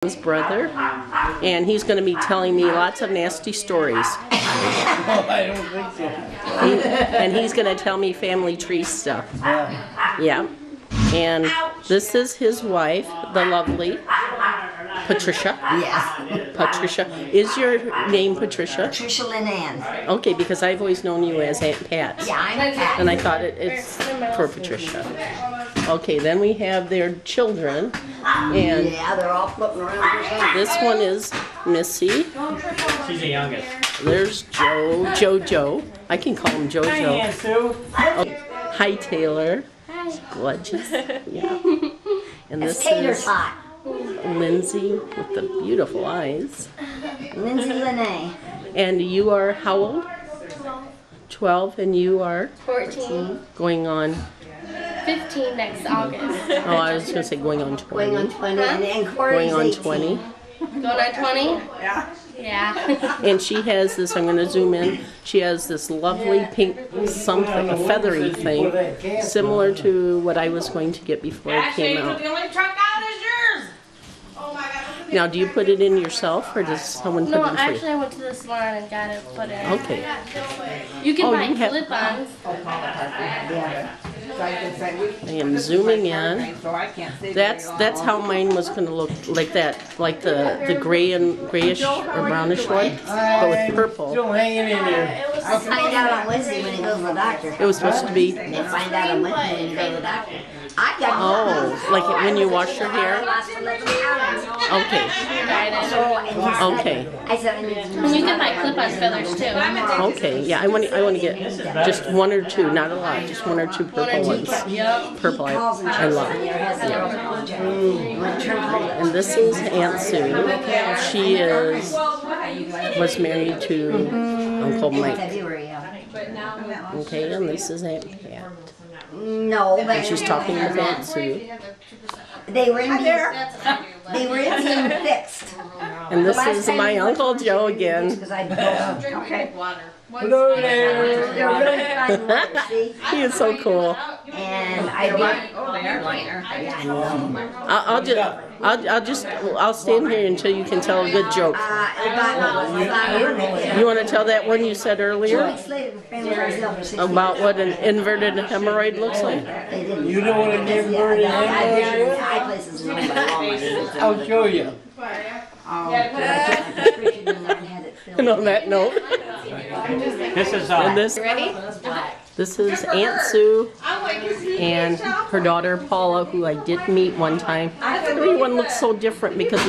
His brother, and he's going to be telling me lots of nasty stories. I don't think so. And he's going to tell me family tree stuff. Yeah. And this is his wife, the lovely Patricia. Yes. Patricia. Is your name Patricia? Patricia Lynn Ann. Okay, because I've always known you as Aunt Pat. Yeah, I'm Pat. And I thought it's for Patricia. Okay, then we have their children. And yeah, they're all floating around here. this one is Missy. She's the youngest. There's Joe. I can call him Jojo. Hi, Aunt Sue. Oh, hi, Taylor. Hi. Gorgeous. Yeah. And It's this tater is tot. Lindsay with the beautiful eyes. Lindsay Lene. And you are how old? 12, and you are 14. going on. 15 next August. Oh, I was gonna say going on 20. Going on 20. And Corey's Going on 18. 20. Going on 20? Yeah. And she has this. I'm gonna zoom in. She has this lovely pink something, a feathery thing, similar to what I was going to get before it came out. The only truck out is yours. Oh my God. Now, do you put it in yourself, or does someone put No, it in for you? actually I went to the salon and got it put in. Okay. You can Oh, buy you have- clip-ons. I am zooming in. That's how mine was going to look, like that, like the gray and grayish or brownish one, but with purple. Still hanging in there. I'll find out on Wednesday when he goes to the doctor. It was supposed to be. They find out on Wednesday when you go to the doctor. I got Oh, like when you wash your hair. Okay. Okay. I said I need to And you can buy clip-on feathers too. Okay. Yeah, I want to get just one or two, not a lot, just one or two purple ones. Purple, I love. And this is Aunt Sue. She was married to Uncle Mike. Okay, and this is Aunt Pat. No, And but she's talking with Aunt Sue. they were in being fixed. And this is my Uncle Joe again. Because I okay. Hello there. They're really fun letters, see? He is so cool. And I did. Oh, they are lighter. Yeah, I know. I'll stand here until you can tell a good joke. You want to tell that one you said earlier about what an inverted hemorrhoid looks like? You know what an inverted hemorrhoid is? I'll show you. And on that note, This is and this is Aunt Sue Oh, and her daughter Paula, who I did meet one time. Everyone looks so different because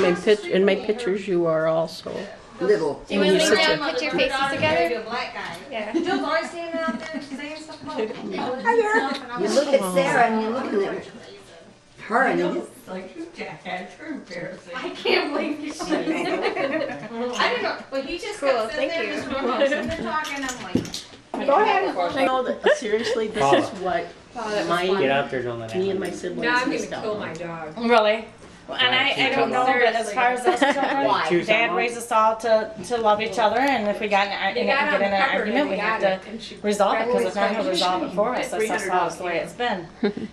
in my pictures you are also. Little. Do you want to You're lean such down and put your faces together? Black guy. Yeah. Joe's always standing out there saying stuff about You look at Sarah and you're looking at her and you just I can't believe you said that. I didn't know, but he just Cool, kept sitting thank there you. just talking, I'm like. Go ahead. No, seriously, this is what Get out there, don't let me him. and my siblings missed out on. dog. Really? And I don't know, but as far as those children, Dad raised us all to love each other, and if we get in an argument, we have to resolve it, because it's not going to resolve it for us. That's just the way it's been.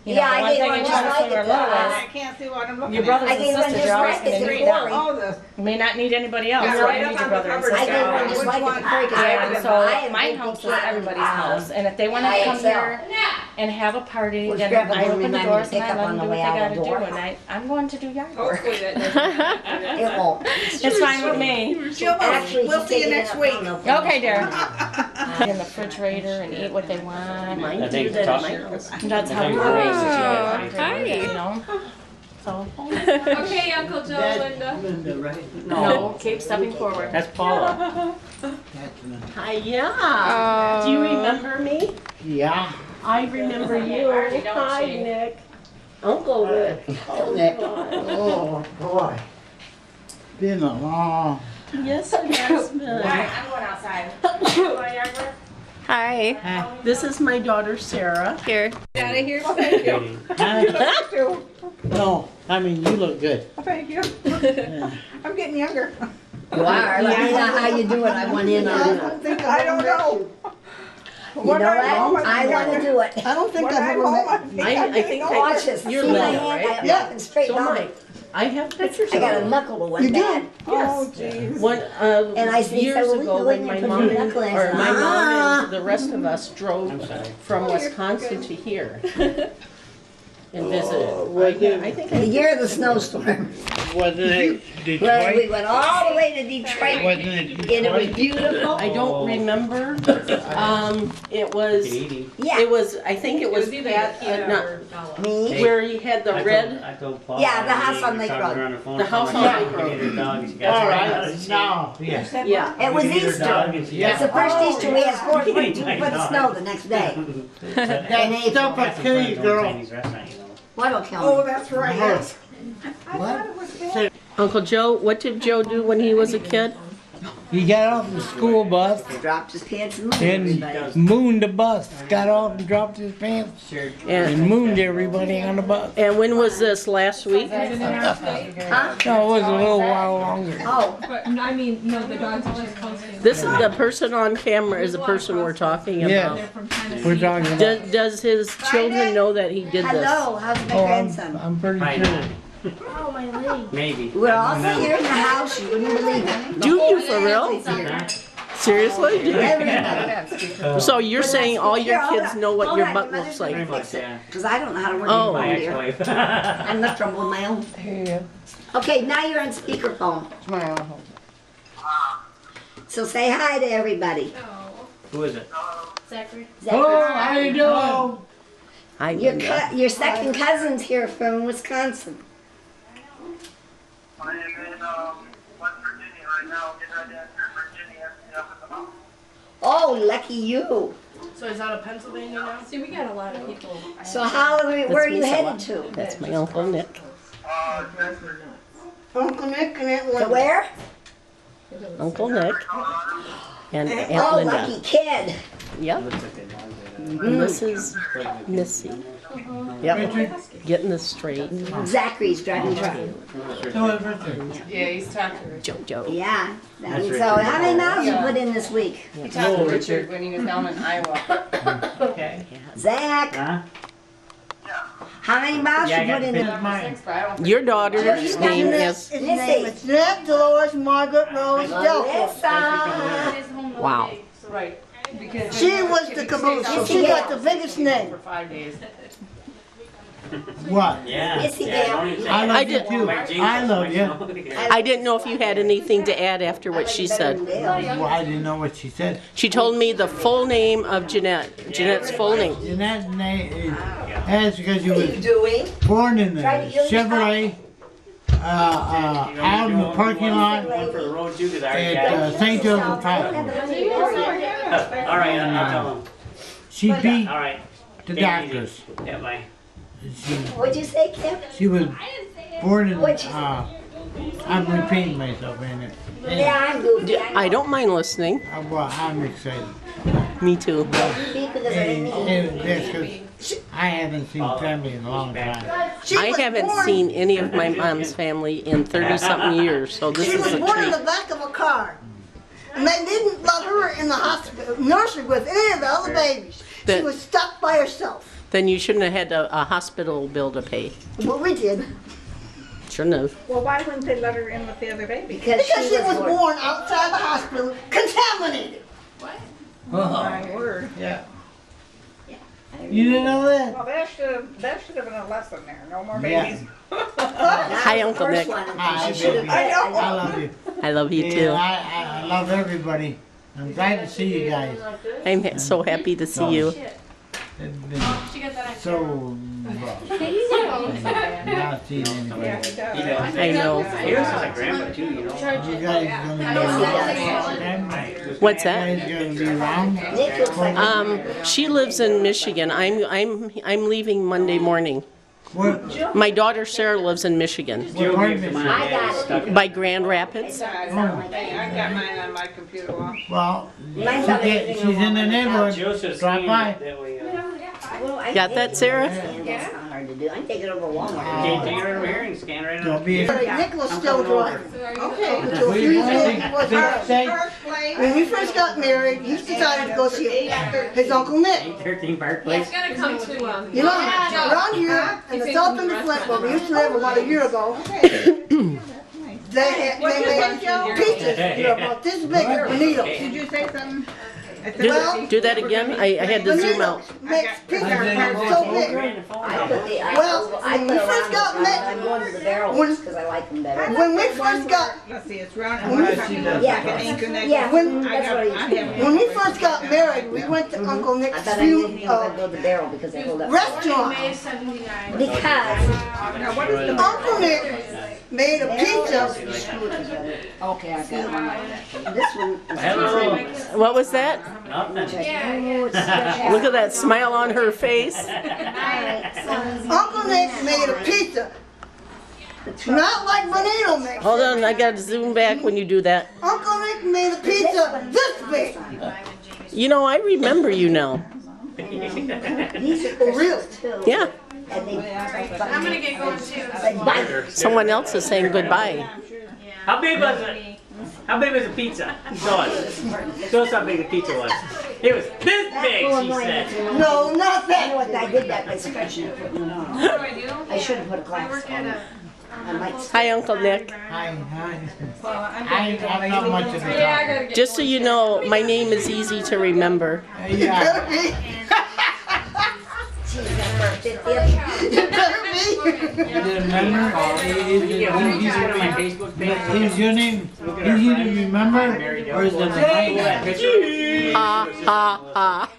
You know, I one gave thing one you just taught us when we were like little it. is, Can't see what I'm looking your brothers I and gave one sisters, just you're always like going it to need before. them. You may not need anybody else, Yeah, but right you up need your on brother the and cover. I sister. gave one just like it before because And so my I house is everybody's house, and if they want to I come excel. here and have a party, Was then Grandpa I gonna open the remind me to doors and pick I up let on them the do what way they out gotta the do, door? and I'm going to do yard work. It won't. It's fine with me. Actually, We'll see you next week. Okay, dear. In the refrigerator and eat what they want. Mine I do think that at tough. my house. That's how we raise it, you know? So, Okay, Uncle Joe, Linda. Linda, right? no, keep stepping forward. That's Paula. Hi, yeah. Do you remember me? Yeah. I remember you. Hi, Nick. Uncle Nick. Oh, boy. Been a long. Yes, it has been. I'm going outside. Hi. This is my daughter Sarah. Here. Out of here. No, I mean, you look good. Thank you. I'm getting younger. You are. Let me know how you do it. I want in on it. I don't know. You know what? I want to do it. I don't think I've ever met. I think Watch this. you're See my little, hand? right? I'm up and straight So am down. I. I have pictures I of got a them. knuckle of one You do? bad. Oh, jeez. One, And I said, years so ago, we when go my in and mom put your and, knuckle in. or my mom Ah. and the rest of us drove from Wisconsin to here and visited. I think The year of the snowstorm. Wasn't it Well, we Detroit? went all the way to Detroit, Wasn't it and it was Detroit? beautiful. I don't remember. It was, Yeah, it was, I think it was that, me. where you had the red, Yeah, the house on Lake Road. the house on Lake Road. All right, no, yes. Yeah. It was Easter. It's the first Easter we had 4 foot, 2 foot of snow the next day. That stuff will kill you, girl. What'll kill Oh, me? that's right, yes. I thought it was bad. Uncle Joe, what did Joe do when he was a kid? He got off the school bus Dropped his pants and moved everybody. and mooned the bus. Got off and dropped his pants And, and mooned everybody on the bus. and when was this, last week? Huh? No, it was a little while longer. Oh, But, I mean, no, the dogs are just posting. This is the person on camera is the person we're talking Yeah. about. From Tennessee. We're talking about. Does his children know that he did this? hello, how's my Oh, grandson? I'm pretty sure. Maybe. We're all here in the house, you wouldn't believe it. Do you for real? Seriously? Do you? Everybody. So you're saying all your Here, hold kids on. know what Hold your on, butt your looks mother's like? Pretty much, yeah. Because I don't know how to work Oh. my My ear. ex-wife. I'm left trouble with my own. Okay, now you're on speakerphone. So say hi to everybody. Who is it? Zachary. Oh, how you doing? I Your second cousin's here from Wisconsin. I am in West Virginia right now, getting ready to enter Virginia up at the mountain. Oh, lucky you. So he's out of Pennsylvania now? See, we got a lot of people. So how, where are you That's me, headed to? That's my Uncle Nick. Uncle Nick and Aunt To Linda. where? Uncle Nick and Aunt Oh, Linda. lucky kid. Yep. And this is Missy. Yep. Getting this straight. Zachary's driving truck. Yeah, he's talking. Jojo. Yeah. So how many miles you put in this week? He talked to Richard when he was down in Iowa. Okay. Zach, Huh? how many miles Yeah, I you got put in the it? Mine. But I don't Your daughter's name is, Missy. Jeanette, Dolores, Margaret, Rose, Delcore. Melissa. wow. right. Because She was the caboose, so she got the biggest name. for 5 days. What? Yeah. Missy Yeah, Dale. don't even say I it. love I you did- too. My Jesus, I love my you. son. I didn't know if you had anything to add after what she said. Well, I didn't know what she said. She told me the full name of Jeanette. Jeanette's full name. Jeanette's name is, that's because she was Doing? born in the Try to use Chevrolet, out in the parking lot One for the road too, 'cause I already got at it. St. Joseph Hospital. All right, I'll tell him. She beat All right. the Take it easy. doctors. Yeah, bye. What'd you say, Kim? She was born in, What'd you- I'm repeating myself, ain't it? Yeah, I'm goofy. I don't mind listening. Well, I'm excited. Me too. Because I didn't mean. And that's 'cause I haven't seen family in a long time. I haven't seen any of my mom's family in 30-something years, so this She is was a born in treat. the back of a car. And they didn't let her in the hospital, nursery with any of the other babies. She That- was stuck by herself. Then you shouldn't have had a hospital bill to pay. Well, we did. Shouldn't have. Well, why wouldn't they let her in with the other baby? Because Because she was born outside the hospital, contaminated. My word. Yeah. You didn't know that? Well, that should have been a lesson there. No more Yeah. babies. Hi, Uncle Nick. Hi, She should have baby. said, I love you. I love you Yeah, too. I love everybody. I'm glad to see you guys. I'm so happy to see you. It's been so rough. Not seeing anybody. He does. I know. He was just a grandpa too, you know. You guys gonna be around? What's You that? guys gonna be around? Nick looks like She lives in Michigan. I'm leaving Monday morning. What, My daughter Sarah lives in Michigan, what part of it? I got it. by Grand Rapids. I got mine on my computer. Well, Mine's on the she's in the neighborhood. Joseph's Drop by. that way. Well, I Got that, Sarah? That's not hard to do. I can take it over Walmart. Take it over here and scan right Don't on. be. Nicholas still driving. Okay. Until We- Tuesday I think was they hers. say- First when we first got married, he decided to go see his Uncle Nick. 813 Park Place. It's gonna come to You know, around here in the south end of Flint, where we used to live about a year ago, they made pizzas that are about this big, bonito. Did you say something? Do that again. I had to zoom out. Makes pizzas so big. Well, when we first got met, I'm going to the barrels because I like them better. when we first got, Let's see, it's round and Yeah, when, that's what he when we first got married, we went to Uncle I Nick's thought I knew he was going to go to the barrel because they hold up. restaurant. May 79. Because. Now, what is the Uncle Nick made a pizza. Okay, I got one. This one is Hello. What was that? Nothing. Look at that smile on her face. Uncle Nick made a pizza. Not like Bonito makes. Hold on, I gotta zoom back when you do that. Uncle Nick made a pizza this big. You know, I remember you now. These are For real. too. Yeah. And they, I'm gonna get going too. Someone else is saying goodbye. How big was it? How big was the pizza? Show us. Show us how big the pizza was. It was this big, she said. No, not you know that. what, I did that by scratching and putting it on. What do I do? I should have put a I glass work on at it. a. I might. Hi, Uncle Nick. Hi. I'm not much of a Yeah, I gotta get. Just so you know, my name is easy to remember. Yeah. Better be. Geez, that's our 50th. It better be. You remember? He's on my Facebook page. Is your name easy to remember? Or is it the Picture. Ha, ha, ha.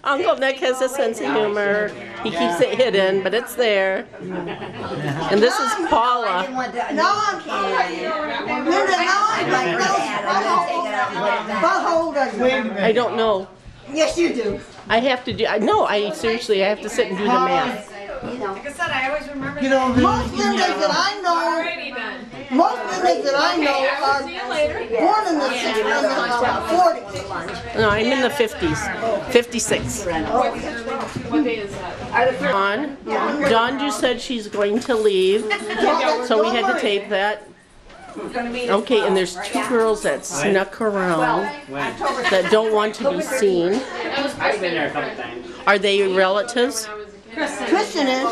Uncle Nick has a sense of humor. He keeps it hidden, but it's there. And this is I Paula. didn't want to. Now I'm Linda, now I'm like, about how old are Wait a you? minute. I don't know. Yes, you do. I have to do, no, seriously, I have to sit and do the math. You know. Like I said, I always remember You that. know, Most Lindas that I know, Alrighty then. most Lindas that I know See you later. are born in the 40s. No, I'm in the 50s, 56. What day is that? Dawn just said she's going to leave, so we had to tape that. Okay, and there's two girls that snuck around that don't want to be seen. I've been there a couple times. Are they relatives? Kristen is.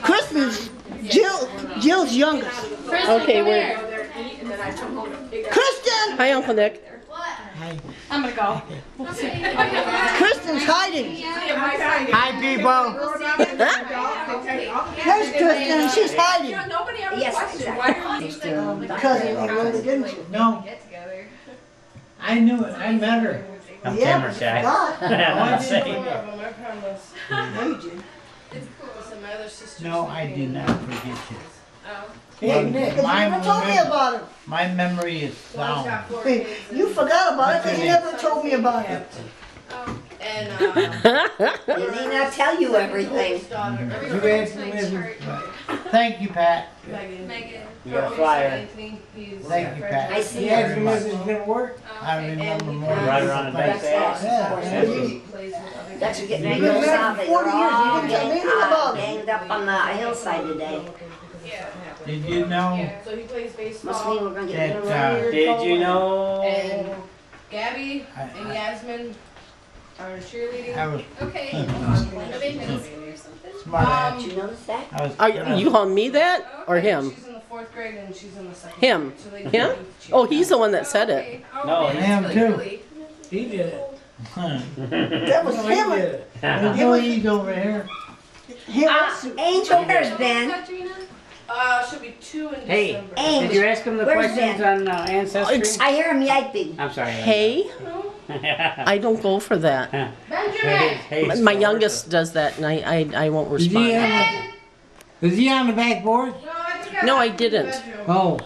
Kristen's Jill's youngest. Okay, we're. Kristen! Hi, Uncle Nick. gonna go. Kristen's hiding. Hi, people. There's Kristen and she's hiding. Nobody ever Yes, questioned why are you Because you really didn't you? No, I knew it. I met her. I'm Yeah, camera shy. God. I'm saying. my other sister. No, I did not forget you. Hey, Nick, 'cause you never told me about it. My memory is sound. Hey, you forgot about it because you never told me about it. And Did he not tell you everything? You asked me everything. Thank you, Pat. Megan. You got a flyer. Anthony, he's Thank you, Pat. I see You asked her. me if it was gonna work. I remember more. Right around the back That's there. that. That's what getting ready You've to been go married south. for They 40 were years, you all didn't tell me anything about it. ganged up on the hillside today. Did you know So he plays baseball. Must mean we're gonna get that rid of Did you know? And Gabby and Yasmin are cheerleading. I was Okay. Are they middle school or something? smart ass? Did you notice that? I was. Are you calling me that or him? She's in the 4th grade and she's in the 2nd Him. grade. So they Him? do Oh, he's the one that said it. Okay. Oh, No, man, him that's too. really- He did it. Huh. That was him. There's no ease over here. Him. Angel, where's Ben? She'll be 2 in Hey, December. did you ask him the Where's questions Ben? on Ancestry? I hear him yiping. I'm sorry. Hey, I don't go for that. Benjamin! My youngest does that, and I won't Is he respond. is he on the backboard? No, I didn't. Oh.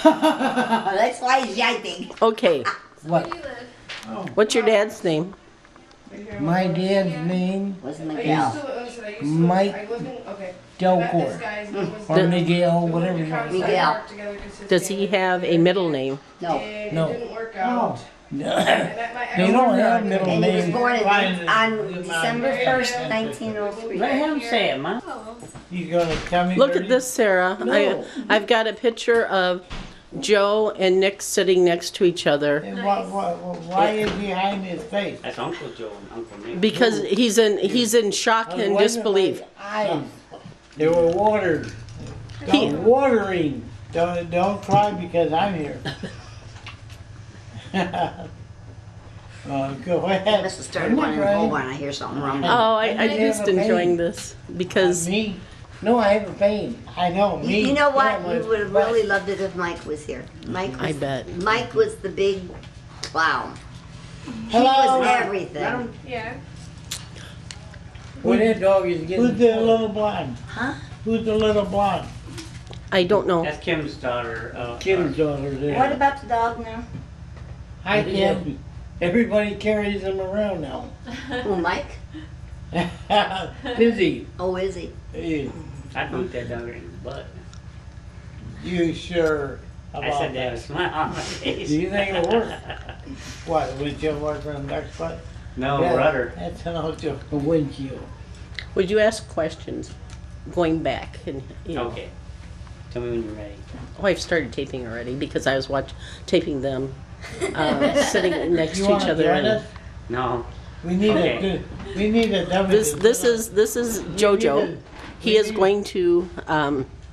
That's why he's yiping. Okay, What? what's your dad's name? My dad's name Wasn't I Miguel. used to, listen, I used to, Mike I lived in, okay. This Delcore. guy's name was Or Miguel, whatever you want. Miguel. Does he have a middle name? No. It No. didn't work No. out. No. I met my They don't have middle And he was names. born Fine. on December 1st, 1903. Let him say it, man. You gonna tell me? Look their at this, Sarah. No. I've got a picture of Joe and Nick sitting next to each other And why is he hiding his face? That's Uncle Joe and Uncle Nick. because he's in shock I was and wondering disbelief. why eyes. They were watered. He- Watering. Don't cry because I'm here. Go I ahead. must have started I'm not one in the crying. whole barn. I hear something rumbling. Oh, I I'm have just a pain. enjoying this because Me? No, I have a pain. I know. Me. You know what? Yeah, You would have really loved it if Mike was here. Mike was, I bet. Mike was the big clown. He Hello. was everything. Yeah. When that dog is getting. Who's the little blonde? Huh? Who's the little blonde? I don't know. That's Kim's daughter. Kim's daughter there. What about the dog now? Hi, Kim. Everybody carries him around now. Oh, Mike? Busy. Oh, is he? Hey, I boot that dog in his butt. you sure I about said that with a that? smile on my face. Do you think it'll work? What, windshield wiper on the next spot? No, rudder. That's an auto, a windshield. Would you ask questions going back? And, you know. Okay. Tell me when you're ready. Oh, I've started taping already because I was taping them sitting next You to each wanna other. join And us? No. We need Okay. we need a dummy. this to this sit is this is JoJo. He is going to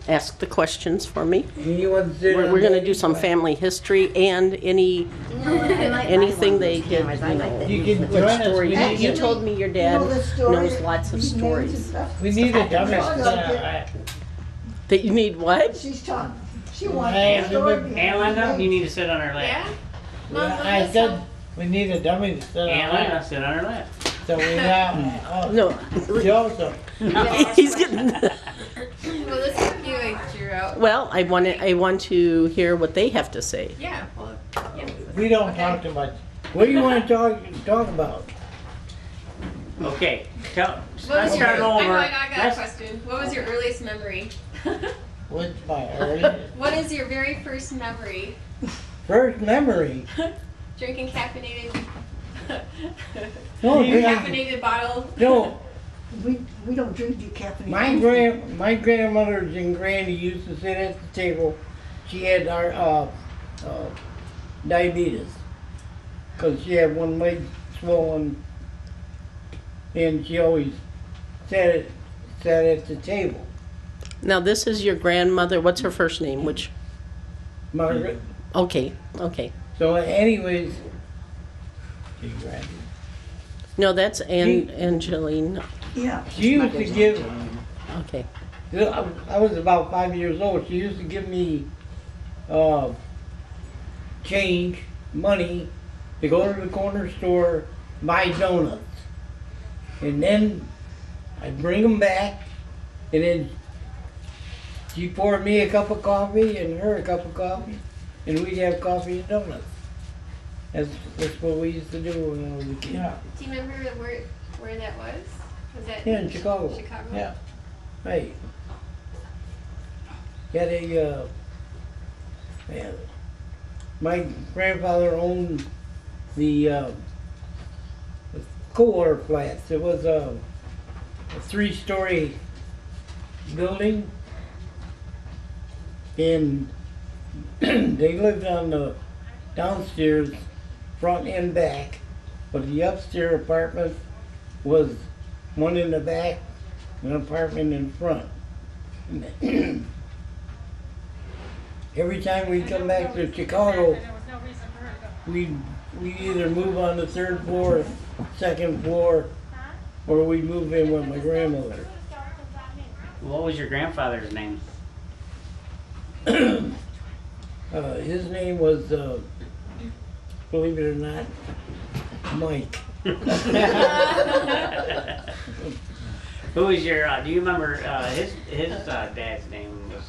ask the questions for me. on. You want to sit We're on going to the- do some family history and any anything they did. You know. You can join us. Story. We need, You told me your dad You know the story? knows lots of These names and stories. stuff. we need a dummy. That you need what? She's talking. She wants Hey, the story. Aunt behind Linda, the you name. need to sit on her lap. Yeah? I said we need a dummy to sit on. Aunt Linda, that. sit on her lap. So we have, No, Joseph. he's getting. Well, let's have you like drew out. Well, I want to hear what they have to say. Yeah. Well, yeah. We don't talk too much. What do you want to talk about? Okay. Let's What was start your, over. I got a Let's- question. What was your earliest memory? What's my early What is your very first memory? first memory? Drinking caffeinated, No, caffeinated bottle. no. We don't drink decaffeinated. My grandmothers and granny used to sit at the table. She had our diabetes because she had one leg swollen, and she always sat at the table. Now this is your grandmother. What's her first name? Which? Margaret. Okay. So, anyways, she granny. No, that's Angeline. Yeah. She used to give. Okay. I was about 5 years old. She used to give me change, money, to go to the corner store, buy donuts. And then I'd bring them back, and then she poured me a cup of coffee and her a cup of coffee, and we'd have coffee and donuts. That's what we used to do when I was a kid. Yeah, Do you remember where that was? Was that in Chicago. Chicago? Yeah. Hey. Had a, man, my grandfather owned the Kohler flats. It was a 3-story building, and they lived on the downstairs, front and back, but the upstairs apartment was one in the back, an apartment in front. Every time we come back to Chicago, we either move on the 3rd floor, 2nd floor, or we move in with my grandmother. What was your grandfather's name? His name was, believe it or not, Mike. Who was your? Do you remember his dad's name was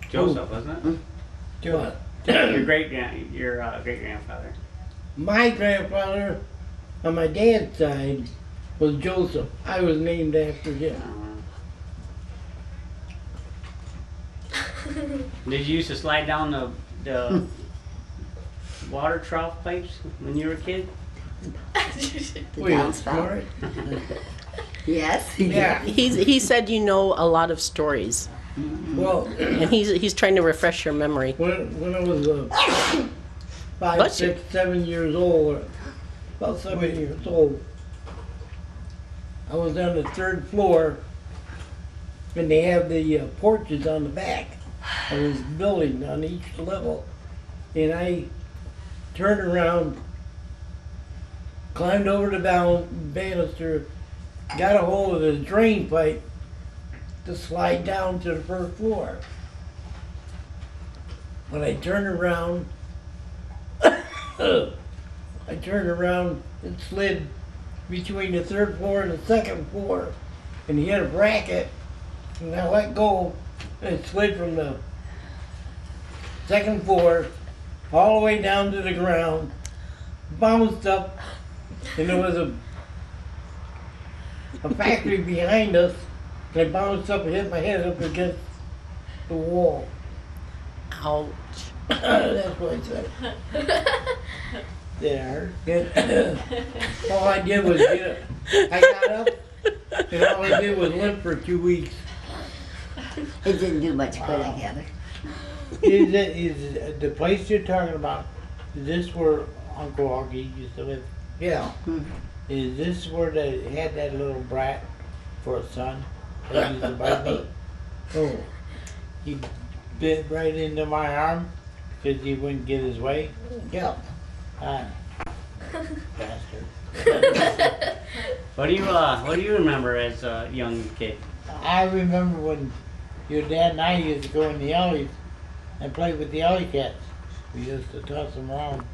Joseph, wasn't it? John. Your great grandfather. My grandfather on my dad's side was Joseph. I was named after him. Did you used to slide down the water trough pipes when you were a kid? The Wait, downspout. sorry? Yes. Yeah. He said you know a lot of stories. Well, And he's trying to refresh your memory. when I was 5, Bless you. 6, 7 years old, or about 7 years old, I was on the 3rd floor, and they have the porches on the back of this building on each level. And I turned around, climbed over the banister, got a hold of the drain pipe to slide down to the 1st floor. When I turned around, it slid between the 3rd floor and the 2nd floor, and he had a bracket, and I let go, and it slid from the 2nd floor all the way down to the ground, bounced up, and there was a factory behind us, and I bounced up and hit my head up against the wall. Ouch. That's what I said. There. All I did was I got up, and all I did was limp for 2 weeks. It didn't do much good, I gather. Is the place you're talking about, is this where Uncle Augie used to live? Yeah. Is this where they had that little brat for a son? That used to bite me? Oh. He bit right into my arm because he wouldn't get his way. Yeah. Bastard. What do you remember as a young kid? I remember when your dad and I used to go in the alleys and play with the alley cats. We used to toss them around.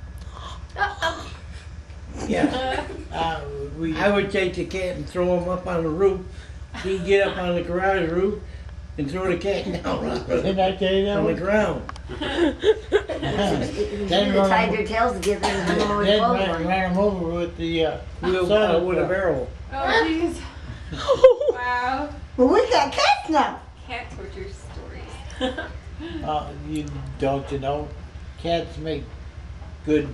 Yeah. I would take the cat and throw him up on the roof. He'd get up on the garage roof and throw the cat down Didn't I tell you that on the one? ground. They tied their tails together and hung them with Ran him over with the With a barrel. Oh, jeez. Wow. Well, we got cats now. Cat torture stories. You know, cats make good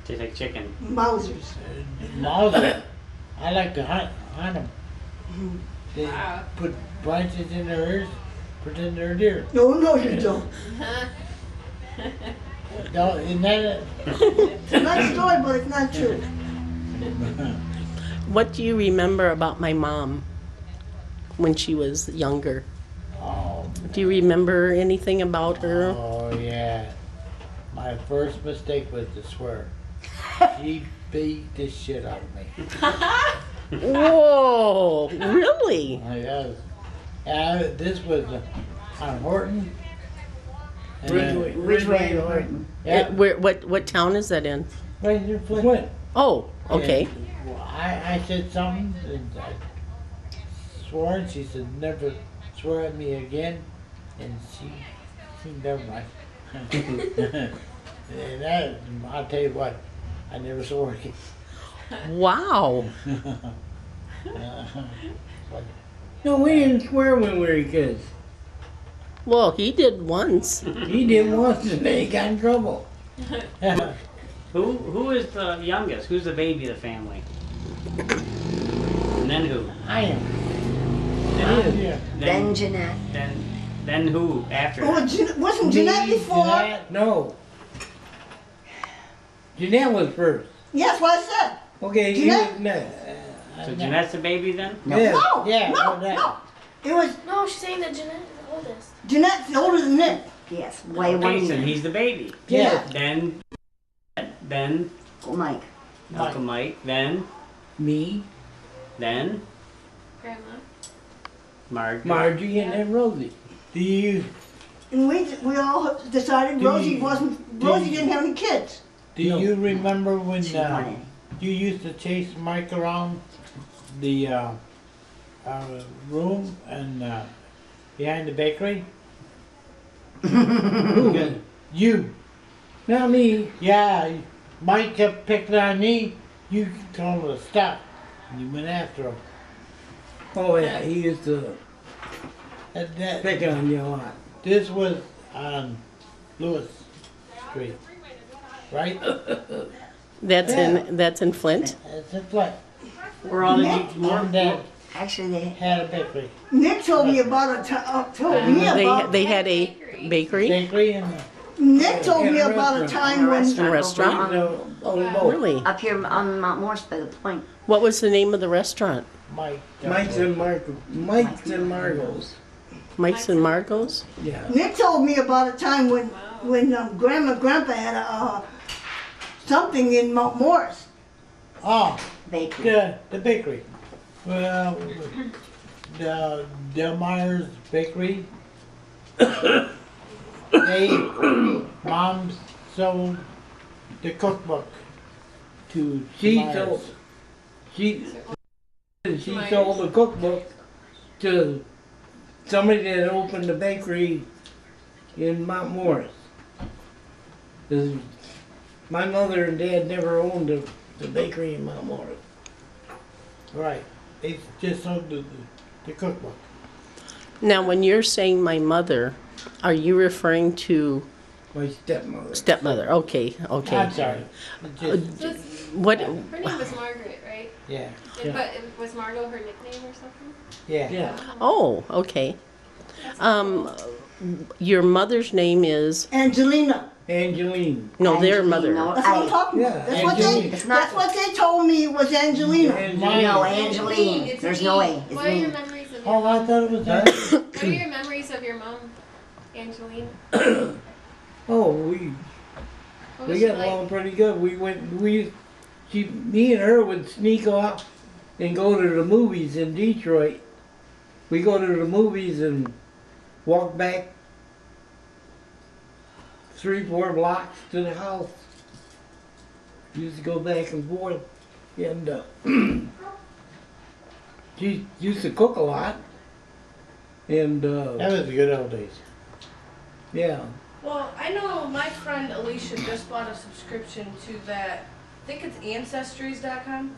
Tastes like chicken. Mausers. Mauser. I like to hunt them. They Wow. put branches in their ears, pretend they're deer. No, you don't. No, isn't that It's a nice story, but it's not true. What do you remember about my mom when she was younger? Oh, Do you remember anything about her? oh yeah. My first mistake was to swear. She beat the shit out of me. Whoa, really? Yes. This was on Horton. Which way in Horton? Yeah, What town is that in? right in Flint. Oh, okay. And I said something and I swore, and she said, never swear at me again. And she never mind. And that, I'll tell you what, I never swore again. Wow. No, we didn't swear when we were kids. Well, he did once. He did once and then he got in trouble. Who is the youngest? Who's the baby of the family? And then who? I am. Yeah. Then Jeanette. Then who after Oh, that? wasn't Jeanette before? Jeanette, No. Jeanette was first. Yes, what I said. Okay, you Jeanette? was next. So Jeanette's the baby then? Yeah. No, Yeah, no, that. no. It was No, she's saying that Jeanette is the oldest. Jeanette's older than Nick. Yes, way Okay, so one. he's the baby. Yeah. Then Oh, Mike. Uncle Mike. Then Me, Grandma. Margie, and then Rosie. do you And we all decided Rosie didn't have any kids. do No. you remember when She wanted. you used to chase Mike around the room and behind the bakery? Who? You. Not me. Yeah, Mike kept picking on me. You told him to stop. And you went after him. Oh yeah, he used to That, pick on you a lot. this was on Lewis Street, right? That's in Flint. It's a flat. Where all the Mom and Dad. Actually, they had a bakery. Nick told me about a time. They had a bakery. Bakery and Nick told me And a about a restaurant. time when. A restaurant? Really? up here on Mount Morris by the point. What was the name of the restaurant? Mike's and Margot's. Mike's and Margot's? Yeah. Nick told me about a time when Grandma and Grandpa had something in Mount Morris. Oh, Bakery. the bakery. Well, the Del Myers Bakery. Mom sold the cookbook to She Myers. sold. She sold the cookbook to somebody that opened a bakery in Mount Morris. 'Cause my mother and dad never owned the bakery in Mount Morris. Right. They just sold the cookbook. Now, when you're saying my mother, are you referring to My stepmother. stepmother? Okay, okay. I'm sorry. Just, So What? her name was Margaret, right? yeah. But was Margot her nickname or something? Yeah. Yeah. Oh, okay. Your mother's name is Angelina. Angeline. no, their mother. That's what I'm talking Yeah, about. That's what they. Angelina. It's not- That's what they told me was Angelina. No, Angeline. It's There's an no E. A. It's What are your me. memories of your Oh, I mom? thought it was that. What are your memories of your mom, Angeline? Oh, What we was she got like? along pretty good. Me and her would sneak off and go to the movies in Detroit. We go to the movies and walk back 3-4 blocks to the house. Used to go back and forth, and she used to cook a lot. And That was the good old days. yeah, Well, I know my friend Alicia just bought a subscription to that. I think it's Ancestries.com.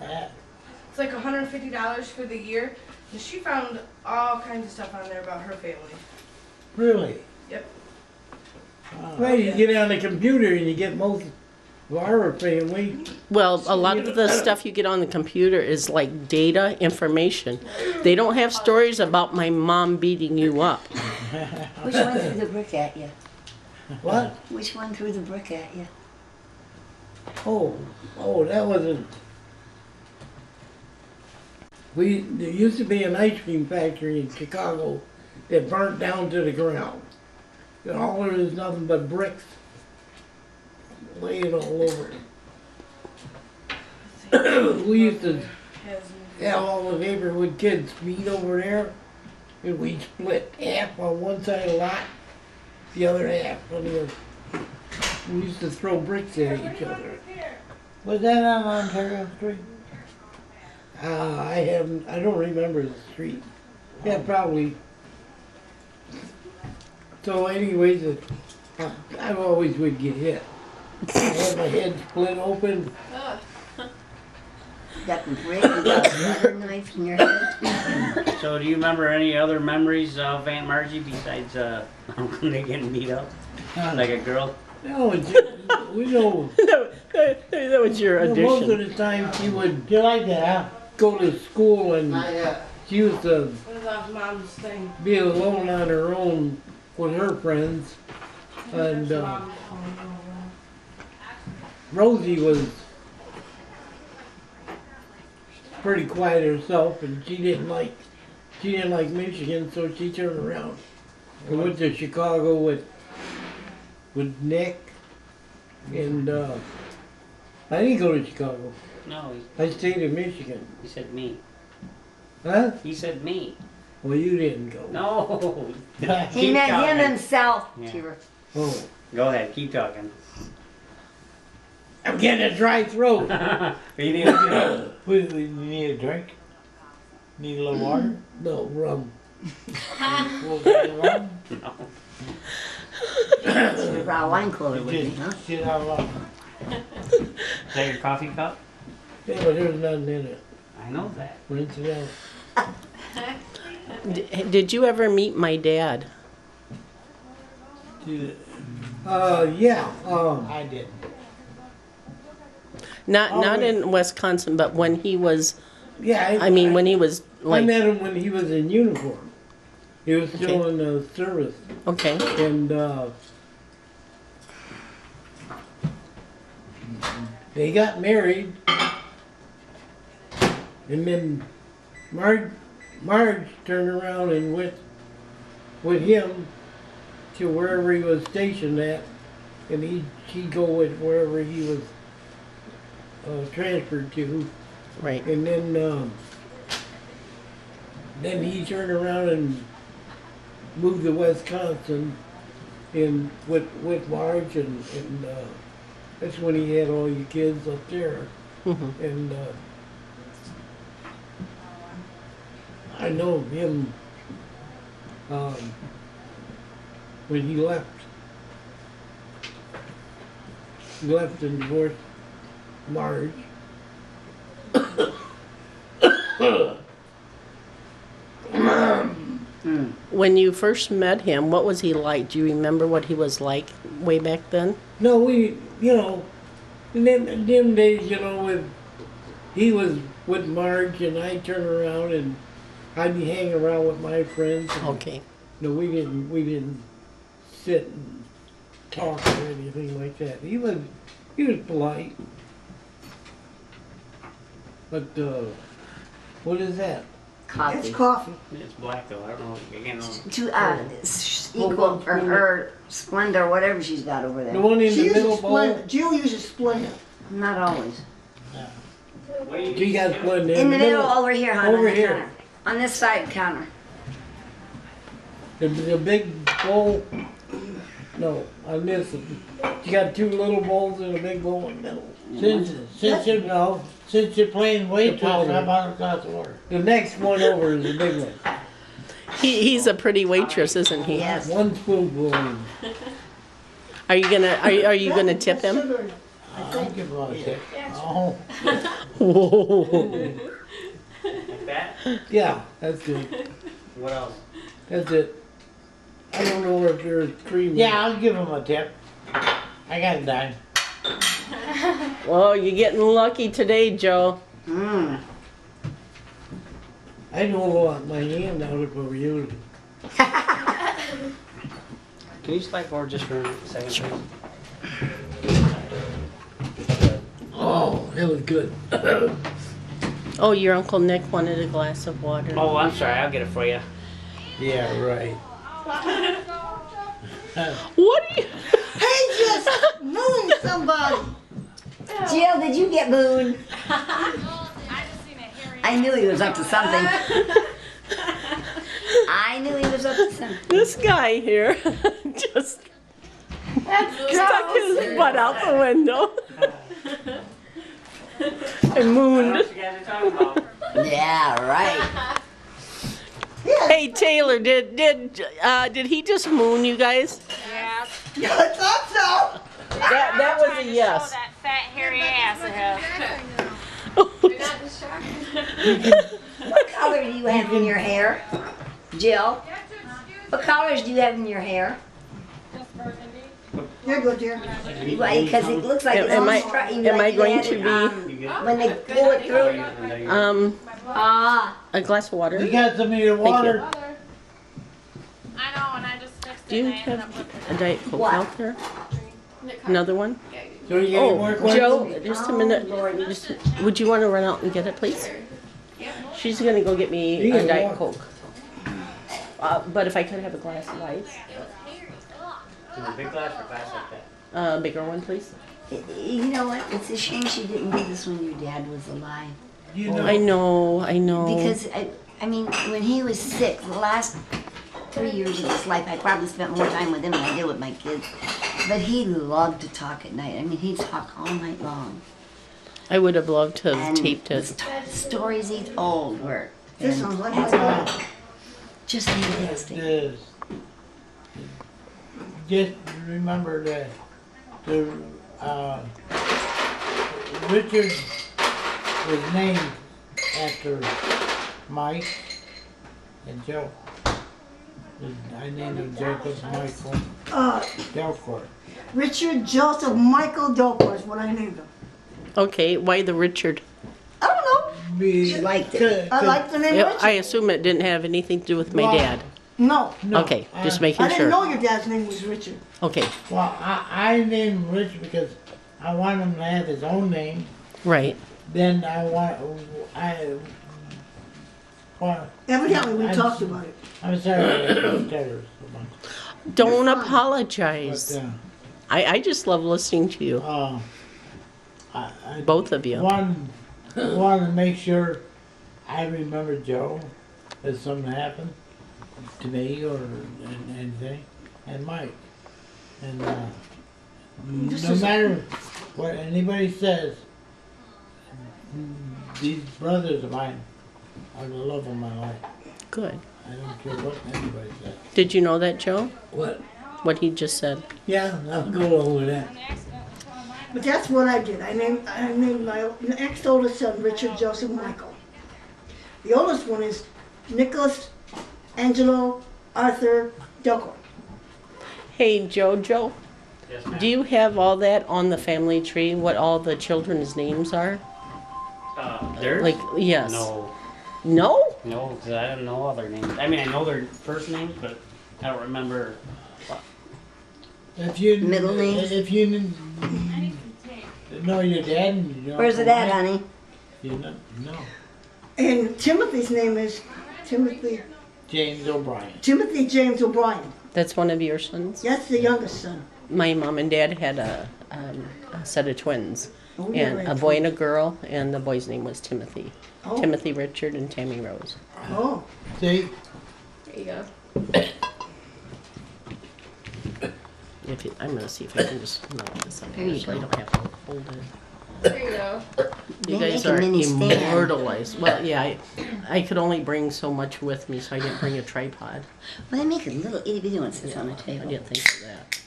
It's like $150 for the year. And she found all kinds of stuff on there about her family. Really? Yep. well, you get on the computer and you get most of our family. Well, a lot of the stuff you get on the computer is like data information. They don't have stories about my mom beating you up. Which one threw the brick at you? What? Which one threw the brick at you? Oh, that wasn't. There used to be an ice cream factory in Chicago that burnt down to the ground. And all there is nothing but bricks laying all over it. We used to have all the neighborhood kids meet over there, and we split half on one side of the lot, the other half on the other. We used to throw bricks at each other. Was that on Ontario Street? I don't remember the street. Yeah, probably. So anyways, I always would get hit. I had my head split open. Got the brick, you got a butter knife in your head. So do you remember any other memories of Aunt Margie besides when they getting beat up? Like a girl? No, we know. That was your Most of addition. the time she would You like that, huh? go to school and she used to What about mom's thing? be alone on her own with her friends. And Rosie was pretty quiet herself, and she didn't like Michigan, so she turned around and went to Chicago with Nick. And I didn't go to Chicago. No, I stayed in Michigan. he said me. Huh? He said me. Well, you didn't go. No. He Keep meant him talking. himself. Yeah. Cheever. Oh, Go ahead, keep talking. I'm getting a dry throat. You need to You need a drink? Need a little water? No, rum. A little bit of rum? You brought a wine cooler with me, huh? Just sit out long. Is that your coffee cup? Yeah, but there's nothing in it. I know that. Rinse it out. Did you ever meet my dad? Yeah. I did. Not in Wisconsin, but when he was. Yeah. I mean, when he was Like, met him when he was in uniform. He was still Okay. in the service. okay. And they got married. And then Marge turned around and went with him to wherever he was stationed at. And she'd go with wherever he was transferred to. Right. And then he turned around and moved to Wisconsin and with Marge and that's when he had all your kids up there. Mm-hmm. And I know him when he left. He left and divorced Marge. When you first met him, what was he like? Do you remember what he was like way back then? No, in them days, he was with Marge and I'd turn around and I'd be hanging around with my friends. And, Okay. No, we didn't sit and talk or anything like that. He was polite. But what is that? Coffee. It's coffee. It's black though. I don't know. Again, To equal her Splendor, whatever she's got over The there. one in She the middle uses bowl? Splenda. Jill uses Splenda. Not always. She got one In the middle, over here, hon. Over on the here. counter. On this side counter. The big bowl. No, I missed it. You got two little bowls and a big bowl in the middle. Since you're playing waitress, how powder. about a glass of water? The next one over is the big one. He's a pretty waitress, isn't he? Yes. One spoonful in. Are you gonna tip him? Sugar in it. I'll give him a tip. Oh, Whoa. like that. Yeah, that's good. What else? That's it. I don't know if there's cream. in yeah, I'll give him a tip. I got a dime. Whoa, you're getting lucky today, Joe. Mmm. it. I don't want my hand out if I were you. Can you slide forward just for a second, please? Oh, that was good. Oh, your Uncle Nick wanted a glass of water. Oh, I'm sorry. I'll get it for you. Yeah, right. What are you? Hey, just moon somebody. Jill, did you get Boone? I knew he was up to something. I knew he was up to something. This guy here just stuck his butt out the window and mooned. What you guys are talking about? Yeah, right. Hey Taylor, did he just moon you guys? Yeah, I thought so. That was a yes. That fat hairy ass of What color do you have in your hair? Jill? What colors do you have in your hair? There you go, dear. Because it looks like it's Am I- almost try- you am like I you going had to it, be- when they pull it through? A glass of water. You got some of your Thank you. water? I know, and I just fixed Do you have a Diet Coke What? out there? Another one? So you got any more Oh, questions? Joe, just a minute. Would you want to run out and get it, please? She's gonna go get me You a can Diet walk. Coke. But if I could have a glass of ice, Is it a big glass or glass like that? bigger one, please. You know what? It's a shame she didn't do this when your dad was alive. You know, I know. Because, I mean, when he was sick, the last 3 years of his life, I probably spent more time with him than I did with my kids. But he loved to talk at night. I mean, he'd talk all night long. I would have loved to have And taped the it. stories he told were This one's like my dad. just fantastic. this. Just remember that Richard was named after Mike and Joe. I named him Jacob Michael Delcore. Richard Joseph Michael Delcore is what I named him. Okay, why the Richard? I don't know. be liked it. I like the name Yeah, Richard. I assume it didn't have anything to do with my Well, dad. No, No, Okay, just I- making I didn't sure. know your dad's name was Richard. Okay, Well, I named him Rich because I want him to have his own name. right. Then want. Evidently, we I'm- talked about it. I'm sorry, I stutter so much. Don't You're fine. apologize. But, I just love listening to you, I both of you. want to make sure I remember Joe if something happened to me or anything, and Mike. And This no is- matter what anybody says, these brothers of mine are the love of my life. Good. I don't care what anybody says. Did you know that, Joe? What? What he just said? Yeah, I'll go along with that. But that's what I did. I named my next oldest son Richard Joseph Michael. The oldest one is Nicholas Angelo Arthur Delcore. Hey, Jojo, Yes, ma'am. do you have all that on the family tree? What all the children's names are? Theirs? Like, yes. No, No? no, because I don't know all their names. I mean, I know their first names, but I don't remember. If you Middle names? if you know your dad, and you know Where's it at, honey? You know, no. And Timothy's name is Timothy James O'Brien. James O'Brien. That's one of your sons? That's the youngest son. My mom and dad had a set of twins, Oh, yeah, and right. a boy and a girl, and the boy's name was Timothy. Oh. Timothy Richard and Tammy Rose. Oh. See, There you go. If you, I'm gonna see if I can just knock this up There you so I go. don't have to hold it. There you go. You They guys make a are mini stand. immortalized. Well, yeah, I could only bring so much with me, so I didn't bring a tripod. Well, they make a little itty bitty one that sits Yeah, on the I table. didn't think of that.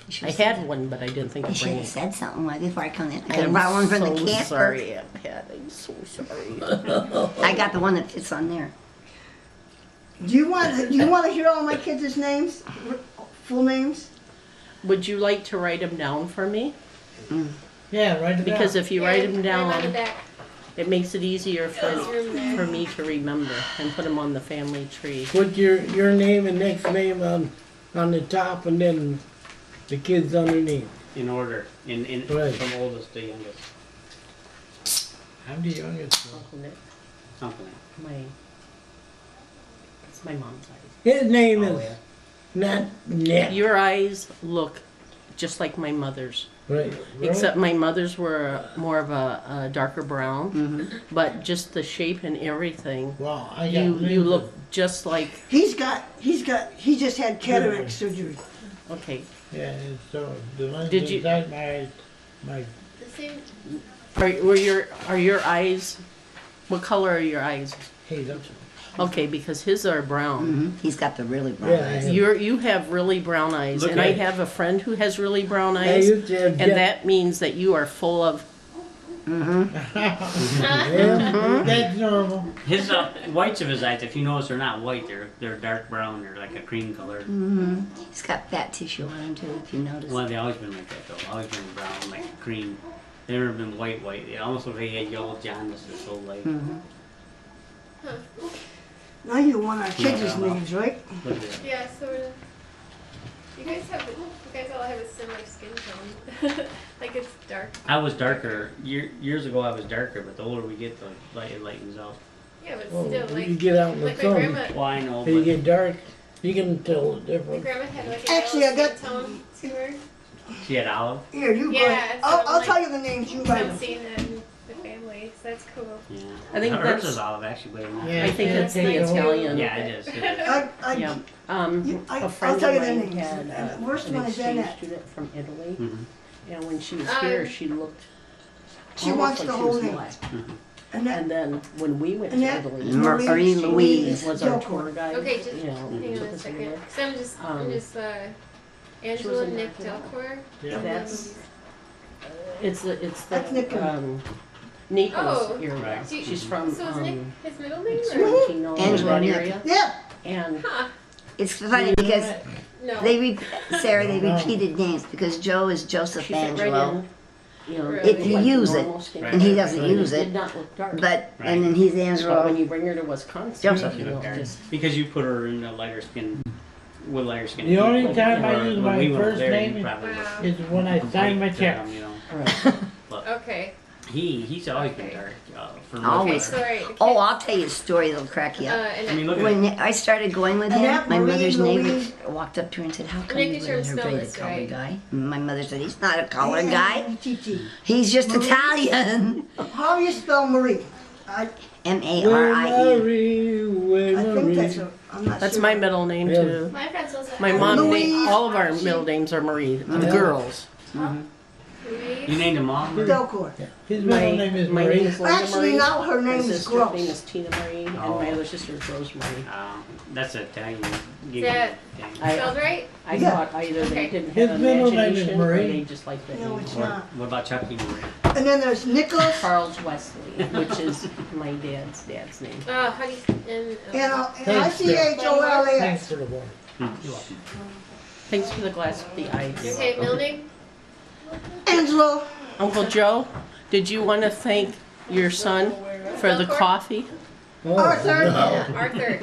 You should I have had one, but I didn't think You of should bringing have it. said something right before I come in. I could have I'm brought one from so the camper. sorry, Aunt Pat. I'm so sorry. I got the one that fits on there. Do you want to hear all my kids' names? Full names? Would you like to write them down for me? yeah, right. Because if you write them Right on the down, back. it makes it easier There's room there. for me to remember and put them on the family tree. Put your name and next name on the top, and then the kids underneath. In order, Right. from oldest to youngest. I'm the youngest one. Uncle Nick, Something. it's my mom's eyes. His name Oh, is yeah. not Nick. Your eyes look just like my mother's. Right. Except my mother's were more of a darker brown, Mm-hmm. but just the shape and everything. Well, I got You lenses. look just like. He just had cataract surgery. Okay. Yeah, and so the lens Did you- inside my eyes, my The same. Are your eyes? What color are your eyes? hazel. Okay, because his are brown. Mm-hmm. He's got the really brown Yeah, eyes. You have really brown eyes, Look and I at- have a friend who has really brown I eyes, used to have and that means that you are full of. yeah, That's normal. His whites of his eyes, if you notice, they're not white. They're dark brown. They're like a cream color. Mm-hmm. He's got fat tissue on him too, if you notice. Well, they always been like that though. Always been brown, like cream. They never been white. They almost look like they had yellow jaundice. They're so light. Mm-hmm. Now you want our kids' Yeah. names, right? Look at that. Yeah, sort of. You guys all have a similar skin tone. Like it's dark. I was darker years ago. I was darker, but the older we get, the light it lightens out. Yeah, but well, still, like, you get out in the like my sun, grandma. Well, I know, and you but get dark, you can tell the My difference. grandma had like a Actually, I yellow got- skin tone to her. she had olive. Here, you Yeah, write. so I'll I'm tell like- you the names. You So write I'm them. seeing that in the family, so that's cool. Yeah. I think hers that's- is olive actually, but not. Yeah, I think yeah, it's the take it over. Italian. Yeah, it is. It is. Yeah. I'll A friend tell of you their mine names. had And the worst an one is exchange Annette. student from Italy, Mhm. and when she was here, Um, she looked She almost wants like the she whole was name. black. And that, And then when we went to Annette, Italy, Marie Louise. was our Delcore. tour guide. Okay, just you know, hang took on a us second. everywhere. So I'm just Angela in Nick that. Delcore. Yeah. That's it's the That's Nick. Naples Oh. area. Right. Do you- She's from So is Nick his middle name or? Sorrentino, Angela that Nick. area, yeah. and Huh? It's funny because No. Sarah, they repeated names because Joe is Joseph she fit right Angelo. in. you know, If you like use it, normal skin and he color, doesn't but use it it, did not look dark. but, Right. and then he's But when Angelo. you bring her to Wisconsin, Joseph. you know, just Because you put her in a lighter skin, with lighter skin. The only people. time I Or use when my we went first there, name you probably Wow. was is when I sign my white to check. them, you know. right. But Okay. he's always been Okay. dark. For Always. my Okay, father. sorry. the Oh, kids, I'll tell you a story that'll crack you up. and I mean, look at When I started going with him, Annette, my Marie, mother's neighbor Louise. walked up to her and said, "How come Making you sure let to her spell marry the this colored right. guy?" And my mother said, "He's not a colored guy. T-T. He's just Marie? Italian." How do you spell Marie? I M-A-R-I-E. Marie, think that's her. I'm not That's sure. my middle name Yeah. too. My friend says that. My mom Louise. named all of our middle names are Marie. The Yeah. girls. You named him mom? Delcore. His middle name is my name Marie. is Linda Actually, Marie. now her My name is sister's name Gross. is Tina Marie, and Oh. my other sister is Rosemary. That's Italian. that I- spelled right? I Yeah. thought either they Okay. didn't His have middle name is imagination or Marie. they just like the No, name. it's Or not. what about Chucky Marie? And then there's Nicholas Charles Wesley, which is my dad's name. How do you, and Thanks, Bill. I-C-H-O-L-A-S. Thanks for the boy. Thanks for the glass with the ice. okay, middle name? Angelo. Uncle Joe, did you want to thank your son for the coffee? Oh, Arthur. no. Arthur.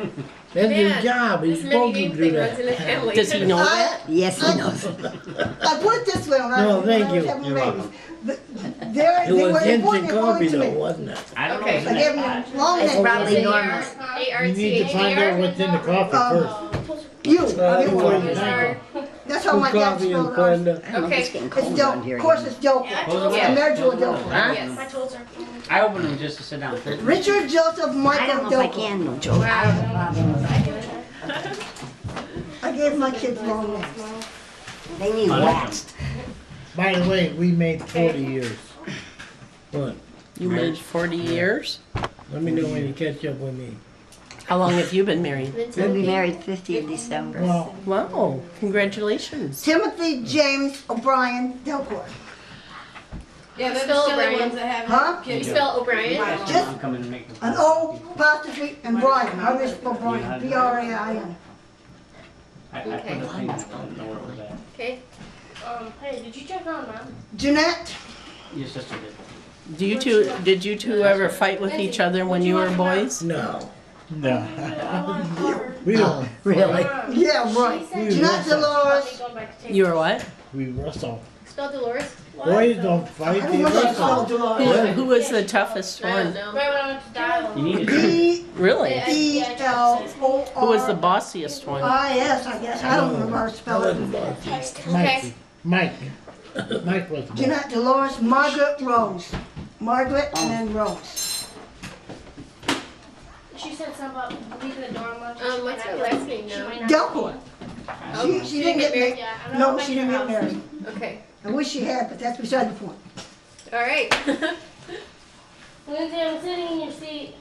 That's his Man, job. He's This mini supposed to game do thing runs that. in the family. Does he know that? Yes, he knows. I put it this way when I No, was thank when I was you. having You're babies. welcome. But It they was were instant important coffee to though, me. wasn't it? I don't Okay. know. I Isn't gave that him long It's name. probably normal. You need to find out what's in the coffee first. You. I didn't before want you it. drink That's how my Good dad coffee and spelled ours. Glenda. I don't know if it's Okay. getting It's cold Del. around here. Of course, it's Delco. Yeah, I Close told the her. I'm married to a door. Delco. Huh? Yes. I told her. I opened them just to sit down. Richard Joseph I Michael don't know if I Delco. can, no joke. I don't have a problem with that. I gave my kids long names. They need I like waxed. By the way, we made 40 years. What? You made 40 years? Let me know when you catch up with me. How long have you been married? We'll be married 50 in December. Well, Wow, congratulations. Timothy James O'Brien Delcourt. Yeah, they're Spell the silly O'Brien. ones that have Huh? Can you spell O'Brien? Just I'm coming to make the an O apostrophe and Brian. How do you spell Brian? B-R-A-I-N. I put the thing in the door with that. Okay. Hey, did you check on Mom? Jeanette. Your sister did. Did you two ever fight with each other when you were boys? no. No. We don't. Really? Yeah, right. Jeanette Dolores. You were what? We wrestle. Spell Dolores? Boys don't I fight, don't they know how to spell wrestle. Dolores. Who was the toughest I don't one? know. Right when I went to dial. You need it. Really? D-E-L-O-R. Who was the bossiest one? I-S, I guess. I don't remember how to spell it. Mike. Mike. Mike was the boss. Jeanette Dolores, Margaret Rose. Margaret and then Rose. She said something about leaving the door unlocked. What's her last name She now? might not- Delcourt. She didn't get married. Yeah, I'm not No, going she to didn't your get house. married. Okay. I wish she had, but that's beside the point. All right. Lindsay, I'm sitting in your seat.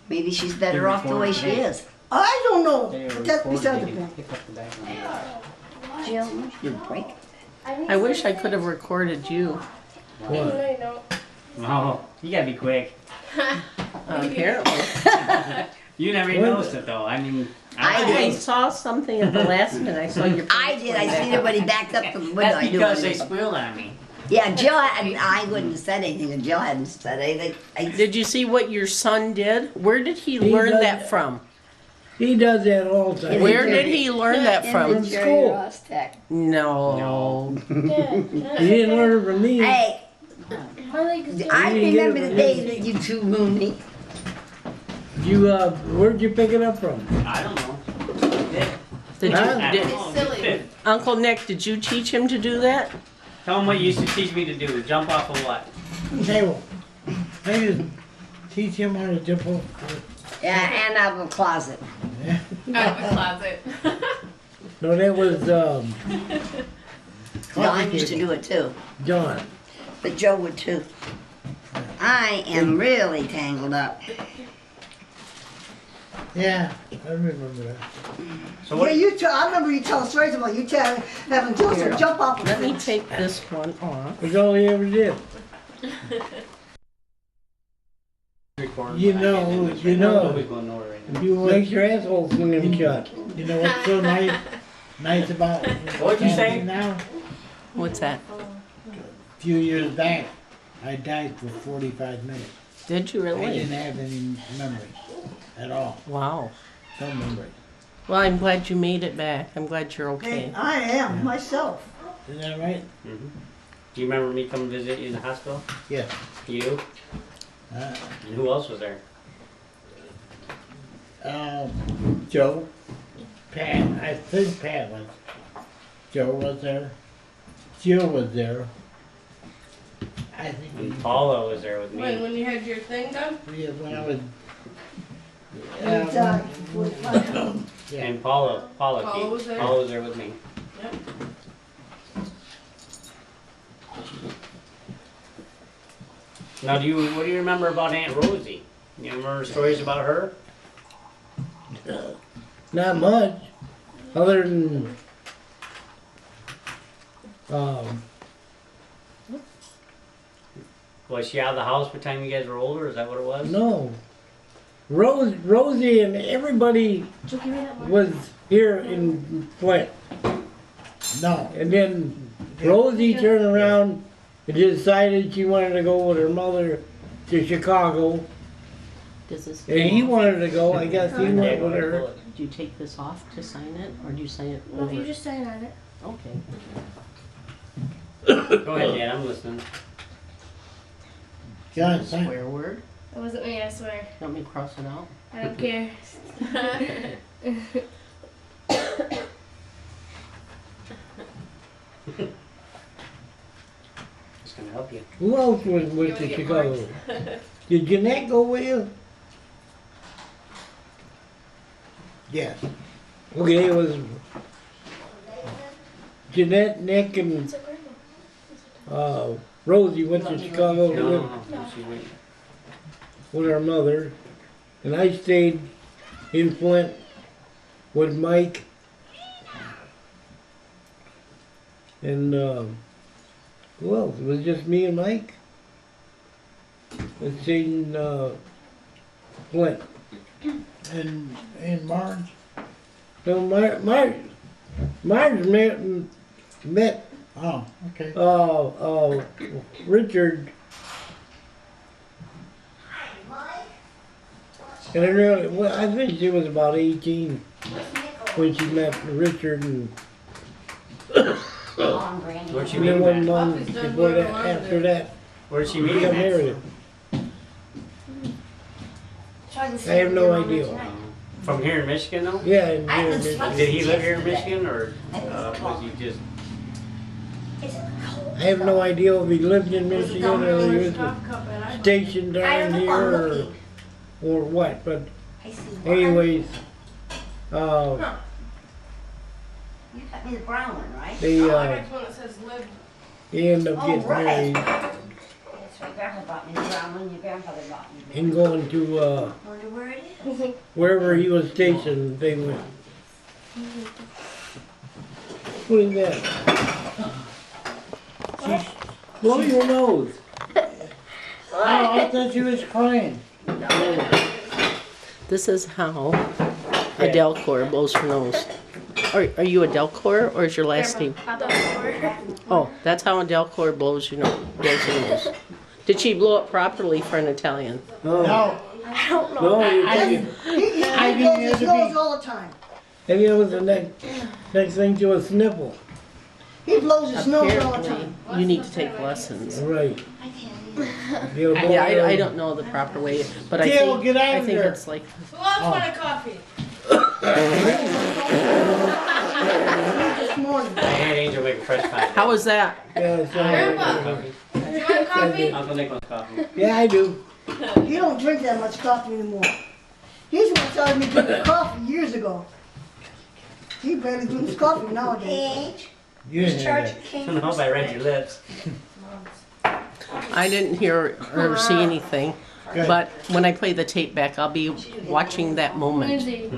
Maybe she's better off the way she is. I don't know, They are but that's recorded, beside they the can point. pick up the background. Jill, you break. I wish I could have recorded you. What? No, you don't. Oh, you gotta be quick. Apparently. You never even noticed it though. I mean, I saw something at the last minute. I saw your. I did. I seen everybody backed up to the window. that's I knew because it they was- squealed on me. Yeah, Jill, I wouldn't have said anything, and Jill hadn't said anything. Did you see what your son did? Where did he He learn does that that. from? He does that all the time. Where did he learn that from? School. No. He didn't learn it from me. Hey, My leg is doing I You didn't get it remember the from day me. that you two mooned me. You, where'd you pick it up from? I don't know. Did Huh? you, It's silly. Uncle Nick, did you teach him to do that? Tell him what you used to teach me to do. Jump off of what? Table. I used to teach him how to jump off. Yeah, and out of a closet. Out of the closet. No, that was, Don used to do it too, John. but Joe would too. I am really tangled up. Yeah, I remember that. So Yeah, what? you tell, I remember you telling stories about you having Joseph jump off of Let me things. take this one off. That's all he ever did. You know, Nobody's you know. going nowhere right now. You Makes your asshole swinging shut. You know what's so nice about What'd you say? camping now? What's that? few years back, I died for 45 minutes. Did you I really? didn't have any memory at all. Wow. No memory. Well, I'm glad you made it back. I'm glad you're okay. And I am myself. Isn't that right? Mm-hmm. Do you remember me coming to visit you in the hospital? Yeah. You? And who else was there? Joe, Pat, I think Pat was. Joe was there. Jill was there. I think. And Paula was there with me. When you had your thing done? Yeah, when I was. You died before the fire. Yeah. And Paula was there? Paula was there with me. Yep. Now, what do you remember about Aunt Rosie? You remember stories about her? Not much, other than, Was she out of the house by the time you guys were older? Is that what it was? no. Rosie and everybody was here in Flint. No. And then Rosie turned around and decided she wanted to go with her mother to Chicago. Does this? And he wanted to go, I guess he went with her. Do you take this off to sign it, or do you sign it No, over? you just sign on it. Okay. Go ahead, Dad. I'm listening. John, Swear word? That wasn't me, I swear. Want me to cross it out? I don't care. Just gonna help you. Who else was with the Chicago? Did Jeanette go with you? yes. Okay, it was Jeanette, Nick, and Rosie went to Chicago No, she went. with her mother, and I stayed in Flint with Mike and who else? It was just me and Mike. I stayed in Flint. And Marge? So Marge met Oh, okay. Richard. And I think she was about 18 when she met Richard, and Where'd she then meet one him at? month before that, after that, Where'd she we meet got him at? married. I have no idea. From here in Michigan, though? Yeah, and here in Michigan. Did he live here in Michigan, or was he just? I have no idea if he lived in Michigan or he was stationed down here or what, but anyways, You got me the brown one, right? they Next one that says live. ended up getting married That's right, Grandpa bought me the brown one, your grandfather bought me. and going to Wonder where it is? wherever he was stationed, they went. What is that? Blow your nose. Oh, I thought you was crying. This is how a Delcore blows her nose. Are you a Delcore, or is your last name? Oh, that's how a Delcore blows her nose. Did she blow it properly for an Italian? No. I don't know. No, you He blows his nose all the time. maybe it was the next thing to a sniffle. He blows his nose all the Apparently, time. you need to take lessons. Right. I can't either. Yeah, I don't know the proper way, but I Gail, think get out of I think there. it's like Who else want a coffee? This morning. I had Angel make a fresh coffee. how was that? Yeah, Grandpa. so, Do you want a coffee? Uncle Nick wants coffee. yeah, I do. He don't drink that much coffee anymore. He's the one started me drinking coffee years ago. He barely drinks coffee nowadays. Age? You didn't have that. I don't know if I read your lips. I didn't hear or see anything, Good. but when I play the tape back, I'll be watching that moment. Lindsay.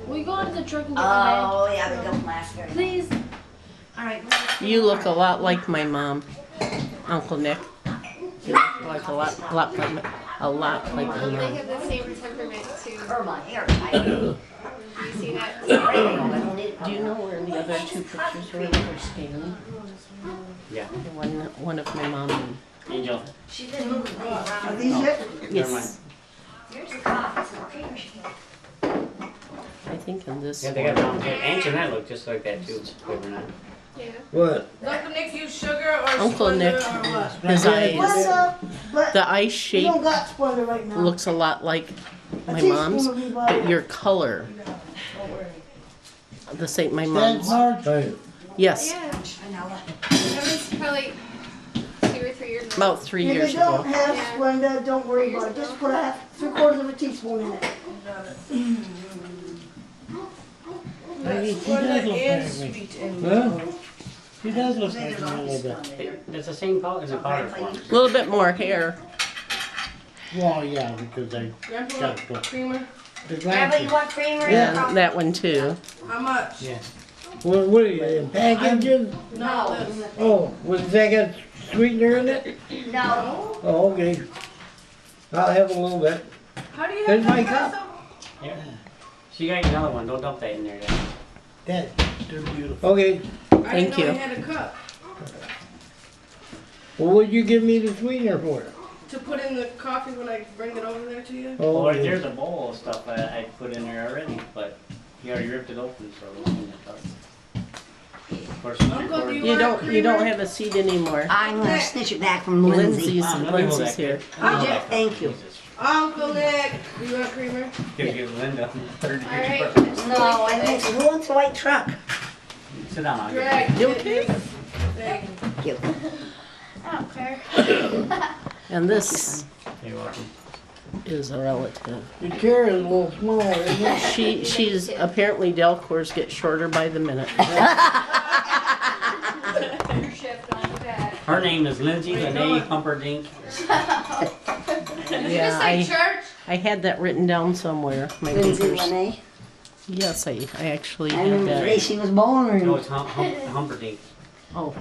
Will you go into the truck and get my Oh, yeah, they don't last very bag? long. Please. All right. You look a lot like my mom, Uncle Nick. You look like a lot like my They mom. have the same temperament too. Curl my hair tight. You see that? Do you know where the other two pictures were that were scanned? Yeah. One of my mom. Angel. She's been moving things around. Are these it? Never mind. Yes, Here's your coffee. I think in this Yeah, they got one. round head. Aunt Jeanette looked just like that too, believe it or not. Yeah. What? Uncle Nick use sugar or Uncle Splenda Nick. or what? His eyes, Splenda, but the eye you shape don't got Splenda right now. looks a lot like A my teaspoon mom's, will be but about- your color, the same, my That's mom's. March. Yes, Yeah. That was probably 2 or 3 years ago. about 3 If years you don't ago. have Yeah. Splenda, don't worry about it. Just put a 3/4 of a teaspoon in it. She does look Splenda like and me. sweet and Huh? She does look like me a little bit. It's the same color as a powder form. A little bit more hair. Well, yeah, because I Grandpa, got the creamer. Grandpa, glasses. you want creamer? Yeah, that one too. How much? Yeah. What are you, in packages? No. This. Oh, was that got sweetener in it? No. Oh, okay. I'll have a little bit. How do you There's have my that cup. Yeah. She got another one. Don't dump that in there yet. That, they're beautiful. Okay. I Thank didn't know you. I had a cup Well, what'd you give me the sweetener for? to put in the coffee when I bring it over there to you. Oh, Well, right there's a bowl of stuff I put in there already, but he already ripped it open, so we'll clean it up. Of course, it's Uncle, do recorded. You don't have a seat anymore. I'm gonna snitch it back from Lindsay. Lindsay's here. Thank you. Uncle Nick, do you want creamer? Give Linda 30 All right. pictures. No, I think, who wants a white truck? Sit down, I'll Greg. You okay? Thank you. You. I don't care. And this You're welcome. is a relative. your chair is a little small, isn't it? She's apparently Delcore's get shorter by the minute. Your shift on the bed. Her name is Lindsay Lene Humperdinck. Did you Yeah, just say church? I had that written down somewhere. My Lindsay papers. Lene. Yes, I actually I had remember the day that. she was No, born. it's Humperdinck. Oh,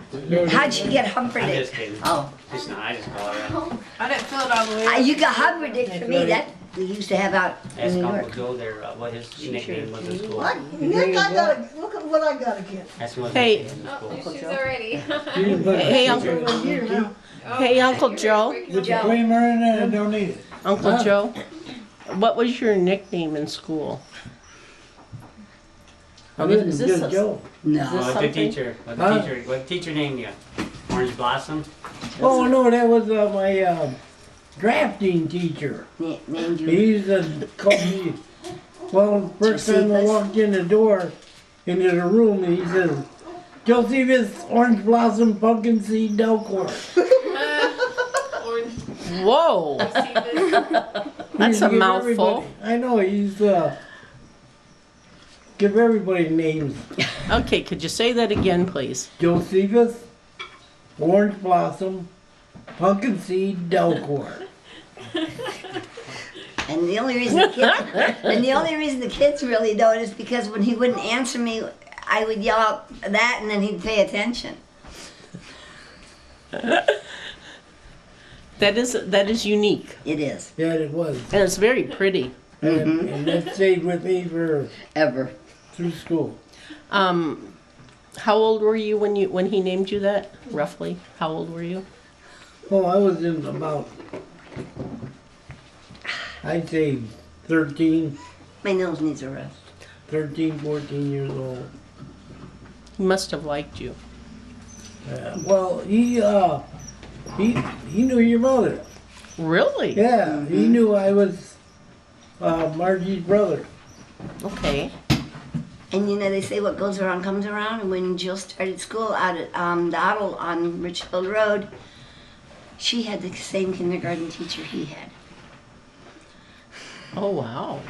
How'd she get I'm Humperdinck? just kidding. Oh, It's not, I just call her that. I didn't fill it all the way. you got Humperdinck for me. That we used to have out in Ask New Uncle York. Joe there what his nickname was in school. What? Nick, I gotta, look at what I got again. Ask him what Hey. his nickname Oh, was in school. she's already. Hey, Uncle. Here now. Hey, Uncle Joe. With the creamer in it, I don't need it. Uncle Huh? Joe, what was your nickname in school? Oh, is this Just a- Joe. No. What the something? teacher, what teacher named you? Orange Blossom? Oh, no, that was my drafting teacher. Named you. He's called me. Well, first time I Josephus? walked in the door, into the room, and he says, Josephus, Orange Blossom, Pumpkin Seed, Delcore. Whoa, that's a mouthful. I know, he's, give everybody names. Okay, could you say that again, please? Josephus, Orange Blossom, Pumpkin Seed, Delcore. And the only reason the kids really know it is because when he wouldn't answer me, I would yell out that, and then he'd pay attention. That is unique, It is Yeah, it was. and it's very pretty. And that stayed with me for ever. through school. How old were you when he named you that? Roughly, how old were you? Oh, I was in about, I'd say 13, My nose needs a rest. 13, 14 years old. He must have liked you. Well, he knew your mother. Really? Yeah, he knew I was Margie's brother. Okay. And you know, they say what goes around comes around. And when Jill started school out at the Otto on Richfield Road, she had the same kindergarten teacher he had. Oh, wow.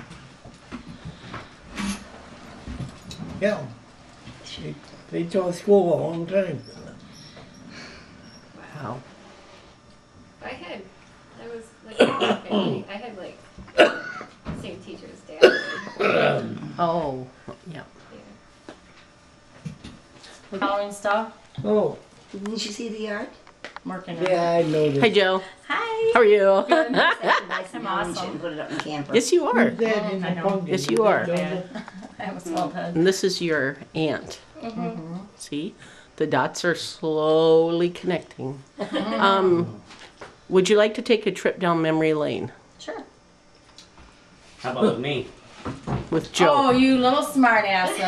Yeah. They taught school a long time. Wow. I was like, I had like same teacher as Dad. Oh, yeah. Halloween stuff. Oh, Didn't you see the yard? I'm working on it. yeah, I know this. Hi, Joe. Hi. How are you? I'm awesome. Put it up in the camper. Yes, you are. Who's that in the I know. pumpkin? Yes, you are. I have a small head. And this is your aunt. Mm-hmm. See? The dots are slowly connecting. Would you like to take a trip down memory lane Sure. How about with me? with Joe? Oh, you little smart asses.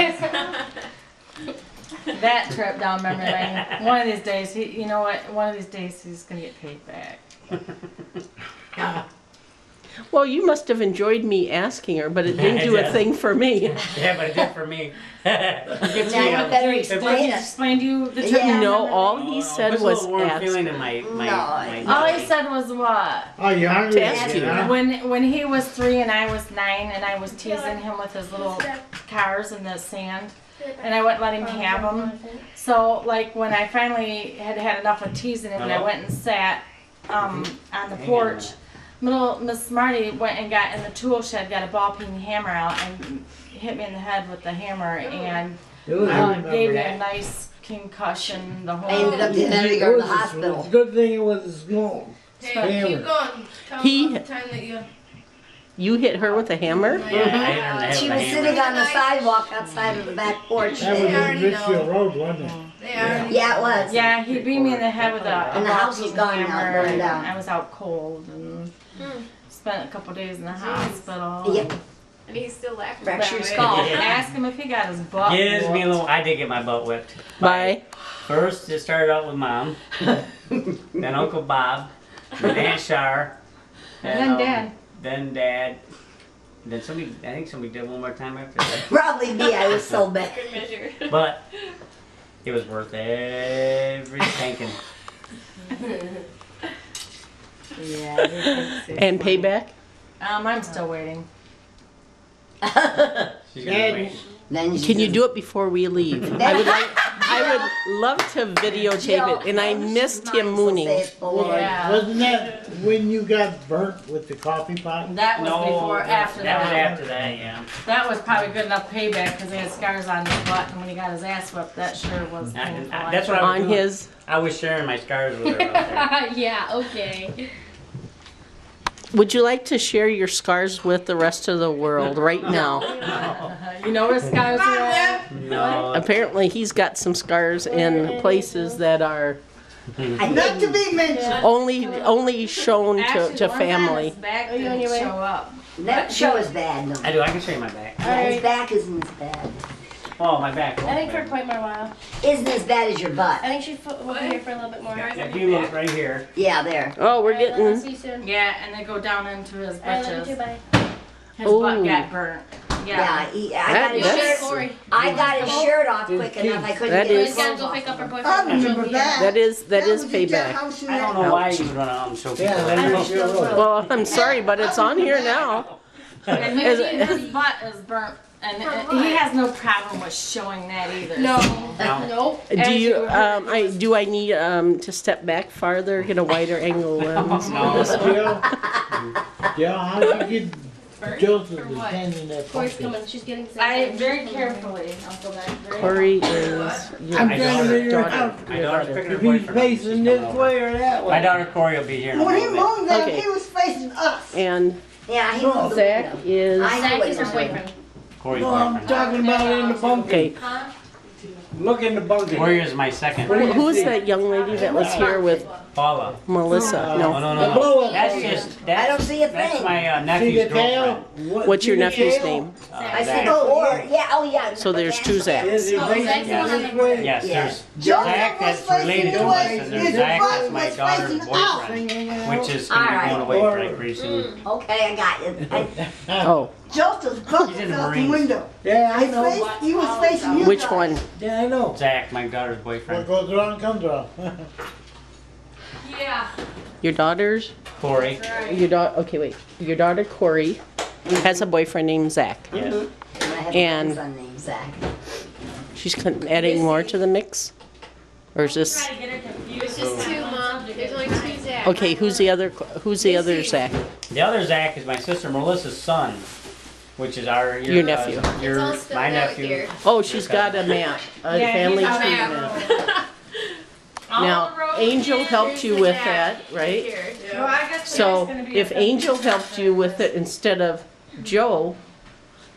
That trip down memory lane. One of these days, you know what? One of these days he's gonna get paid back. Well, you must have enjoyed me asking her, but it didn't do a thing for me. Yeah, but it did for me. Now you better explain it. Explained you the trip Yeah. down No, memory all lane? he There's said a was little warm ask. feeling in my All he said was what? Oh, you're hungry To ask again, you. huh? When he was 3 and I was 9 and I was teasing him with his little cars in the sand and I wouldn't let him have them. So like when I finally had had enough of teasing him and I went and sat on the porch, little Miss Smarty went and got in the tool shed, got a ball peen hammer out and hit me in the head with the hammer and gave me a nice concussion. The whole I ended up having to go to the hospital. It's a good thing it was a snow. Hey, keep going. Tell He- them about the time that You hit her with a hammer? Yeah, I hit her in the head She with a was hammer. sitting on the sidewalk outside of the back porch. That was They in already Richfield know. Road, wasn't it? They already Yeah, it was. Yeah, he beat me in the head with a And the ball house was peen gone now, hammer, burned and down. I was out cold and spent a couple days in the hospital. Yep. And he's still laughing. Fractured about it. skull. Ask him if he got his butt Gives me a whooped. little. I did get my butt whipped. Bye. First, it started out with Mom, then Uncle Bob, then Aunt Shar, And then Dad. then Dad, then somebody. I think somebody did one more time after that. Probably me, I was so bad. Good measure. But it was worth every spanking. Yeah. And payback? I'm still waiting. She's gonna wait. Then Can you do it before we leave? I would love to videotape it, and I missed him mooning. Yeah. Wasn't that when you got burnt with the coffee pot? That was No, before, after that was that. after that, yeah. That was probably good enough payback because he had scars on his butt, and when he got his ass whipped, that sure was painful. That's what I was On doing. his. I was sharing my scars with her out there. Yeah, okay. Would you like to share your scars with the rest of the world right now? You know where scars are at? No. Apparently, he's got some scars in places that are Not to be mentioned. only shown Actually, to the ones on family. his back didn't show up. That show is bad, no. I do. I can show you my back. Yeah, his back isn't as bad. Oh, my back. I think for quite more while. Isn't as bad as your butt. I think she will be here for a little bit more. If you look right here. Yeah, there. Oh, we're I'll getting. see you soon. Yeah, and they go down into his I love you too, britches. bye. His Ooh. butt got burnt. Yeah, I got his That's- shirt. I got his shirt off quick enough. I couldn't That get is- his She's gotta clothes go off. pick up her boyfriend. I from remember Jovi. that. That is was at your payback. house in I don't that- know why you would want to show people. Yeah, that. Richfield Road. Well, I'm sorry, but it's on here now. And Is his it- butt is burnt, and he has no problem with showing that either. No. No. Nope. Do you? I need to step back farther, get a wider angle lens. No. Jill, how'd you get Joseph to stand in that Corey's pumpkin? coming. She's getting sick. I very carefully, Uncle Ben. very Corey is your I'm My trying to daughter- figure daughter. out My daughter's picking her if he's boyfriend up. She's facing coming this over. way or that way. My daughter Corey will be here in a When he little bit. moved them, Okay. he was facing us. And Yeah, he moved the Zach window. is. I know Zach what is her he's doing. boyfriend. Corey's No, I'm boyfriend. talking about in the pumpkin. Okay. Look in the bucket. Corey is my second. Who is that young lady that was here with Paula. Melissa? Oh, No. no, no, The no. blow-up That's lady. just, I don't that's, see a that's thing. my See nephew's the tail? girlfriend. What's your See the nephew's tail? name? I see Zach. the four. Yeah, oh yeah. So there's two Zachs. Is he facing Zach's the one on this the- way? Yes, Yeah. there's Joseph Zach was that's related facing to us, away, and there's his Zach butt that's my was daughter's facing out. boyfriend, which is going to be Alright. going away very, very soon. Okay, I got you. Oh, Joseph's butt He's in was the out the Marines. window. Yeah, I know. He was facing you which guys. one? Yeah, I know. Zach, my daughter's What boyfriend. goes around comes around. Yeah. Your daughter's? Corey. Your daughter? Okay, wait. Your daughter Corey has a boyfriend named Zach. Yes. I have And- a son named Zach. She's adding more to the mix, or is this? Try to get her confused. It's just two, Mom. There's only two Zachs. Okay, who's the other? Who's the other Zach? The other Zach is my sister Melissa's son, which is Your nephew. Your, It's all spelled my out nephew. here. Oh, she's got a map, a Yeah, family he's tree on map. Now, Angel helped you with that, right? Here. Well, I guess So that's gonna be if a- Angel helped you with it instead of Joe,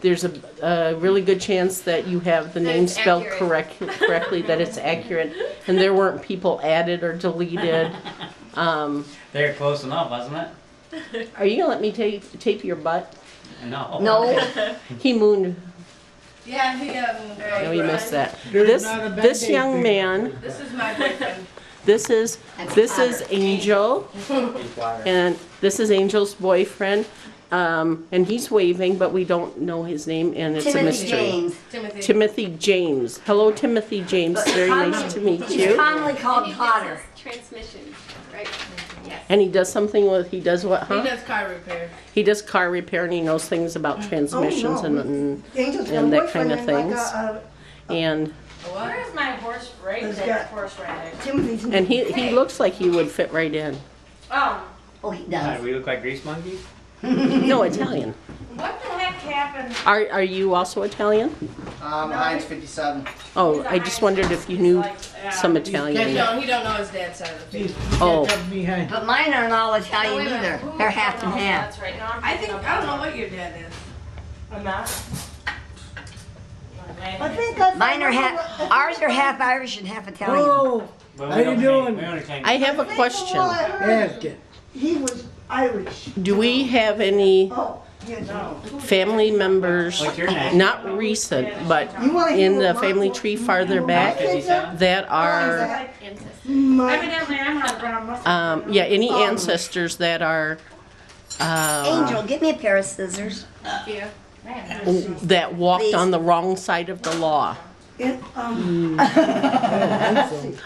there's a really good chance that you have the name it's spelled accurate. correctly, that it's accurate, and there weren't people added or deleted. They're close enough, wasn't it? Are you gonna let me tape your butt? No. No, He mooned. Yeah, No, you missed that. There's not a bad This day young for- man, This is my boyfriend. this is Angel, and this is Angel's boyfriend. And he's waving, but we don't know his name, and it's a Timothy mystery. James. Timothy James. Hello, Timothy James. But Very commonly- nice to meet He's you. commonly And called he Potter. fixes transmissions, right? Yes. And he does something with, he does what, He huh? does car repair. He does car repair, and he knows things about transmissions Oh, no. and Angel's got a and that boyfriend kind of named things. like And Where's my horse right He's there? got- Horse radish. Timothy's. and he looks like he would fit right in. Oh, he does. We look like grease monkeys? No, Italian. What the heck happened? Are you also Italian? Heinz 57. Oh, I just wondered if you knew some He Italian. don't know his dad's side of the He's family. Oh. up behind. But mine aren't all Italian wait a minute. either. They're half and half. That's right. Now I'm I thinking think, about I don't know what your dad is. I'm not. I think that's. Mine are half, ours are half Irish and half Italian. Whoa, But How we you don't doing? claim- we only claim- I have a I think question. from what I heard, ask it. He was Irish. Do we have any Oh, yeah, no. family members, What's your name? not recent, but You wanna hear in the what family my- tree farther back, 57? that are, Ancestors. My, Evidently, I'm not brown muscle. yeah, any ancestors that are, Angel, give me a pair of scissors. Yeah. that walked on the wrong side of the law? it,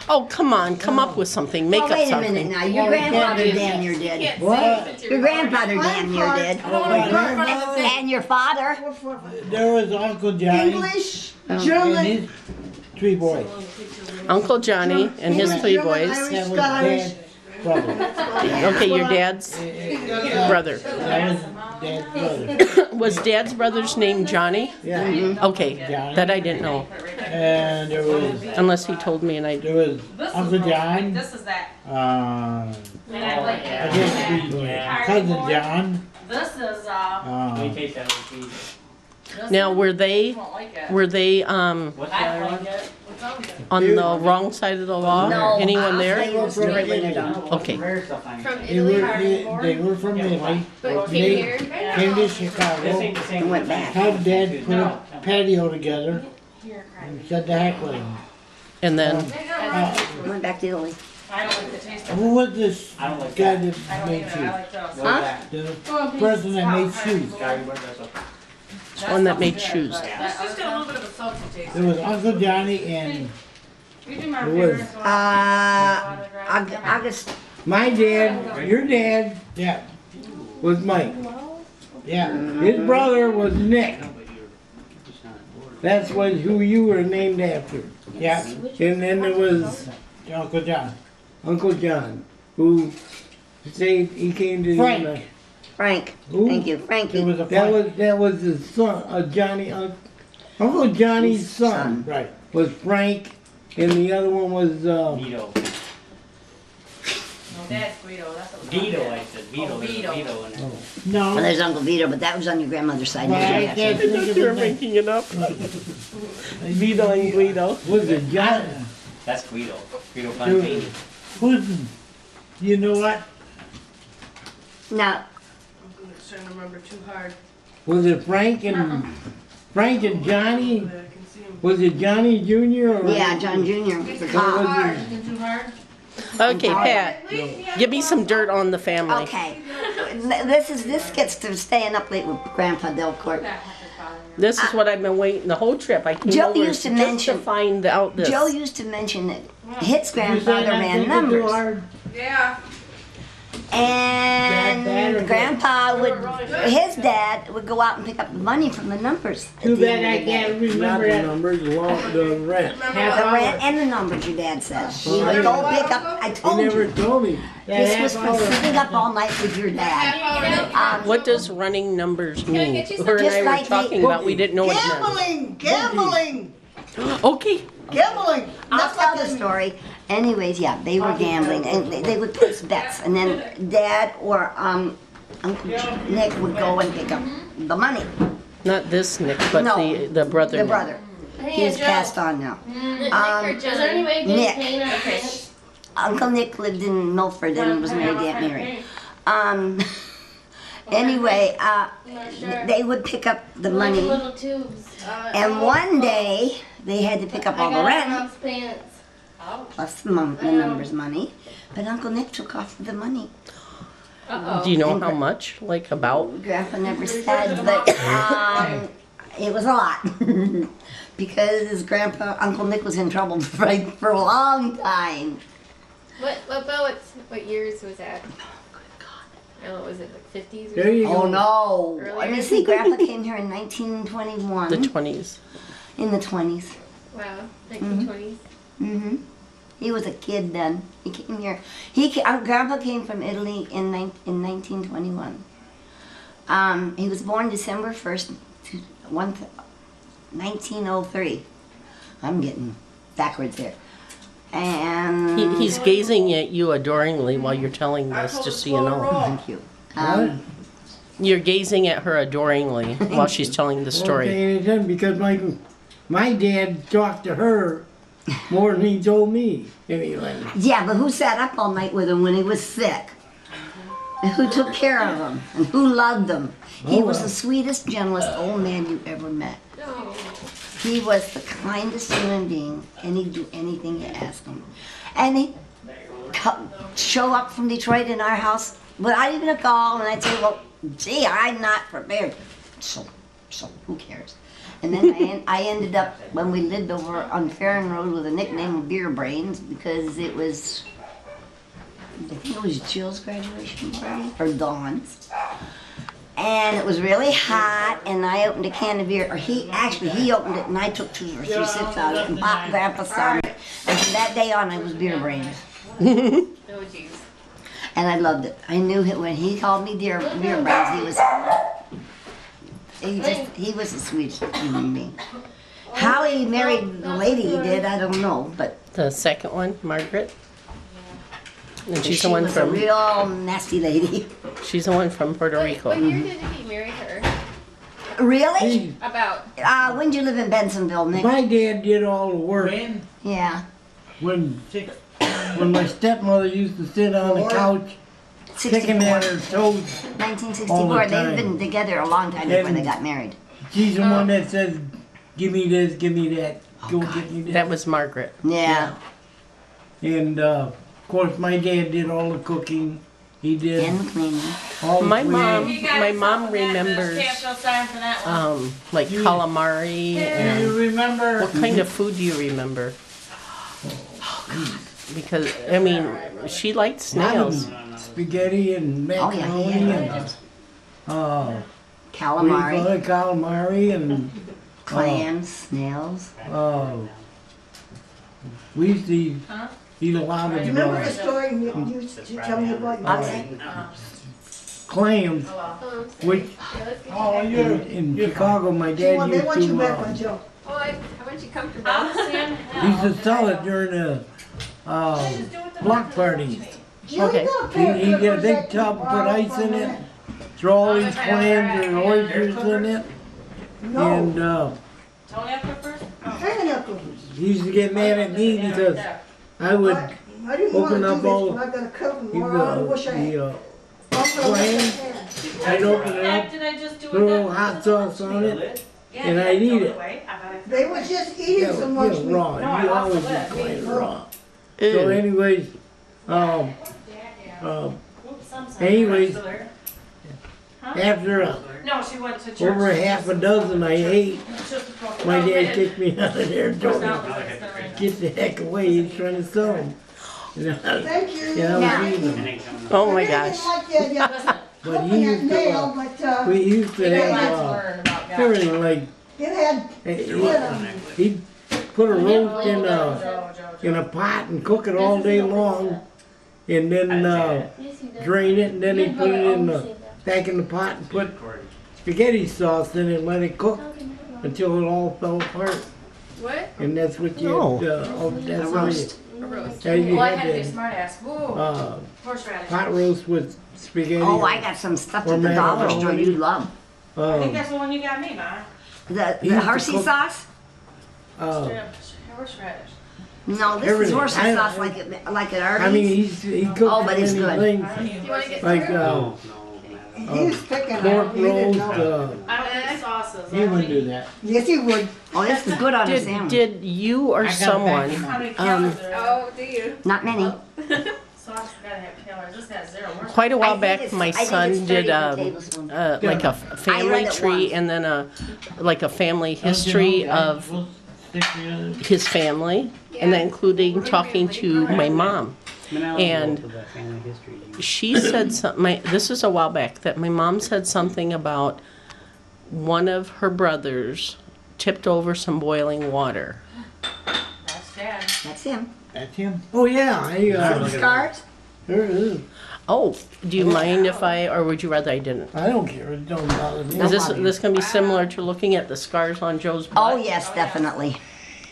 Oh, come on, come up with something, make Well, up wait a minute something. now. Your grandfather damn near did. What? Your grandfather damn near did. And your father. There was Uncle Johnny English, and German. his three boys. Uncle Johnny and his three boys. Irish, That was Scottish. Dad's brother. Okay, your dad's brother. That was Dad's brother. Was dad's brother's name Johnny? Yeah. Okay, that I didn't know, And there was unless he told me and I there was Uncle John. This is that. I And I like it. guess it'd be cousin John. This is Let me Uh, taste that with cheese. Now, were You they won't like it. were they What's the I other like one? it. on the wrong side of the law? No, Anyone I'll there? tell you the story when you're done. Okay. Rare stuff I From they Italy, were from Italy. but They came here. came to This Chicago. ain't the same. And went back. Had Dad put a patio together and said the heck with him. And then, Went back to Italy. I don't like the taste of it. Who was this I don't like guy that. that I don't made either. I shoes? like those. What is that? The person that made shoes. Scotty, where's that stuff? one that made shoes. It's just got a little bit of a salty taste. There was Uncle Johnny and You do my Who was? favorite. August. My dad, your dad, yeah, was Mike. yeah. His brother was Nick. That's who you were named after. Yeah, And then there was Uncle John. Uncle John, who said he came to Frank. Frank. Who? Thank you. There Frankie. was a That Frank. was his son, Johnny. Uncle Johnny's son Right. was Frank, and the other one was Vito. No, Dad's Guido. That's what Vito, I said. Vito. Oh, There's a Vito. Vito in there. Well, No. there's Uncle Vito, but that was on your grandmother's side. But I Not can't yours. think of You're his name. making it up. Vito and Guido. was it John? That's Guido. Guido Fontaine. Who's, you know what? Now, I'm trying to remember too hard. Was it Frank and Johnny? I can see him. Was it Johnny Jr. or yeah, John Jr. was the cop. Looking too hard? Okay, Pat, give me some dirt on the family. Okay. This gets to staying up late with Grandpa Delcore. This is what I've been waiting the whole trip. I came Joe over used to just mention- to find out this. Joe used to mention that his You saying grandfather I'm ran thinking too numbers. hard? Yeah. And Bad or Grandpa would, his dad would go out and pick up the money from the numbers. at Too the bad end I of the day. can't not remember the that. numbers, the rent? The rent and the numbers, your dad said. He would go pick up, I He told never you, told me. this That was half for hour. sitting up all night with your dad. What does running numbers mean? get you some- Her and Just I were like talking they- about, we didn't know what it Gambling, meant. Okay, gambling. I'll That's tell what the this story. Anyways, yeah, they were gambling and they would place bets, and then Dad or Uncle Nick would go and pick up the money. Not this Nick, but No, the brother. the Nick. brother. He's passed on now. Nick or John? Is there any way you Nick. can paint our pants? Uncle Nick lived in Milford and was married to Aunt Mary. Anyway, they would pick up the money, Little tubes. and one day they had to pick up all the rent Mom's pants. plus the numbers money. But Uncle Nick took off the money. Do you know how much? Like about? Grandpa never said, but it was a lot because his grandpa, Uncle Nick, was in trouble for a long time. What years was that? Oh, was it like 50s or There you Oh go. no! Earlier? Let me see. Grandpa came here in 1921. The 20s. In the 20s. Wow, 1920s. Mm-hmm. He was a kid then. He came here. Our grandpa came from Italy in 1921. He was born December 1st, 1903. I'm getting backwards here. And He's gazing at you adoringly while you're telling this, just so you know. thank you. You're gazing at her adoringly while she's telling the story. Okay, because my dad talked to her more than he told me. Anyway. Yeah, but who sat up all night with him when he was sick? And who took care of him? And who loved him? He was the sweetest, gentlest old man you ever met. He was the kindest human being, and he'd do anything you asked him. And he'd show up from Detroit in our house without even a call, and I'd say, well, gee, I'm not prepared. So who cares? And then I ended up, when we lived over on Farron Road, with a nickname of Beer Brains, because it was, I think it was Jill's graduation party, or Dawn's. And it was really hot, and I opened a can of beer, or he opened it, and I took 2 or 3 sips out of it, and Pop Grandpa saw me. And from that day on, I was Beer Brains. Oh, jeez. And I loved it. I knew him when he called me Beer Brains, he was the sweetest human being. How he married the lady he did, I don't know, but The second one, Margaret. And she's she the one was from. a real nasty lady. She's the one from Puerto Rico. What year did he marry her? Really? About. When did you live in Bensonville, Nick? My dad did all the work. Yeah. When my stepmother used to sit on the couch, picking at her toes. 1964. They've been together a long time before they got married. She's the one that says, "Give me this, give me that, go get me that." That was Margaret. Yeah. And of course, my dad did all the cooking. He did And the cleaning. all the My cleaning. mom remembers like calamari Do and you remember? what kind of food do you remember? Because I mean, she liked snails. Spaghetti and macaroni and Calamari. Calamari and Clams, snails. we used to eat a lot of Remember the story you used to tell me about your dad? clams, which in Chicago my They dad want used you back to on Joe. Oh, I want you comfortable. used to sell it during the block parties. Okay. He'd get a big tub, put ice in it, throw all these clams and oysters in it, and Tony up there first? Hang up with he used to get mad at me because I would I didn't want to open do up this, all but I got to cook them the more. I wish I had. clams. I'd open it up, Did I just do put a little hot sauce on it, and I'd eat it. They were just eating so much meat. Raw. You always eat clams raw. So anyways, anyways, after No, she went to church. over half a dozen I ate, my dad kicked me out of there and told me, "Get the heck away, he's trying to sell them." Thank you. Yeah, I was eating them. Oh my I didn't gosh. like that, yeah. But Hoping he that used nail, to, but we used to Let's have learn about God. everything like, it had, he'd put a roast in a pot and cook it all day long, and then drain it, and then he'd put it in back in the pot and put spaghetti sauce in it and let it cook until it all fell apart. What? And that's what you Oh. that's how roast. A roast. how you Well, I had had to be a the smart ass. Woo. pot Horseradish. roast with spaghetti. Oh, I got some stuff Or at the dollar store macaroni. you'd love. I think that's the one you got me, Ma. The Hershey sauce? Horseradish. No, this is Everything. horsey sauce like at Arby's. I mean, he cooked Oh, but it's many good. things, You wanna get like, No, He was picking pork on it. He didn't roast, know. I don't eat sauces. He wouldn't do that. Yes, he would. Oh, this is good on a sandwich. Did you or I got a someone, pack. How many calories are Oh, do you? Not many. sauce gotta have calories? This has 0. Where's quite a I while think back, it's- my I think son it's did 30 tablespoons. like a I family read it tree once. and then like a family Don't you history know, of we'll stick together. his family, and then including talking to my mom. And she said something, this is a while back, that my mom said something about one of her brothers tipped over some boiling water. That's Dad. That's him. That's him. oh yeah, Scars? there it is. Oh, do you mind if or would you rather I didn't? I don't care, it don't bother me. Is this gonna be similar to looking at the scars on Joe's butt? Oh, yes, definitely.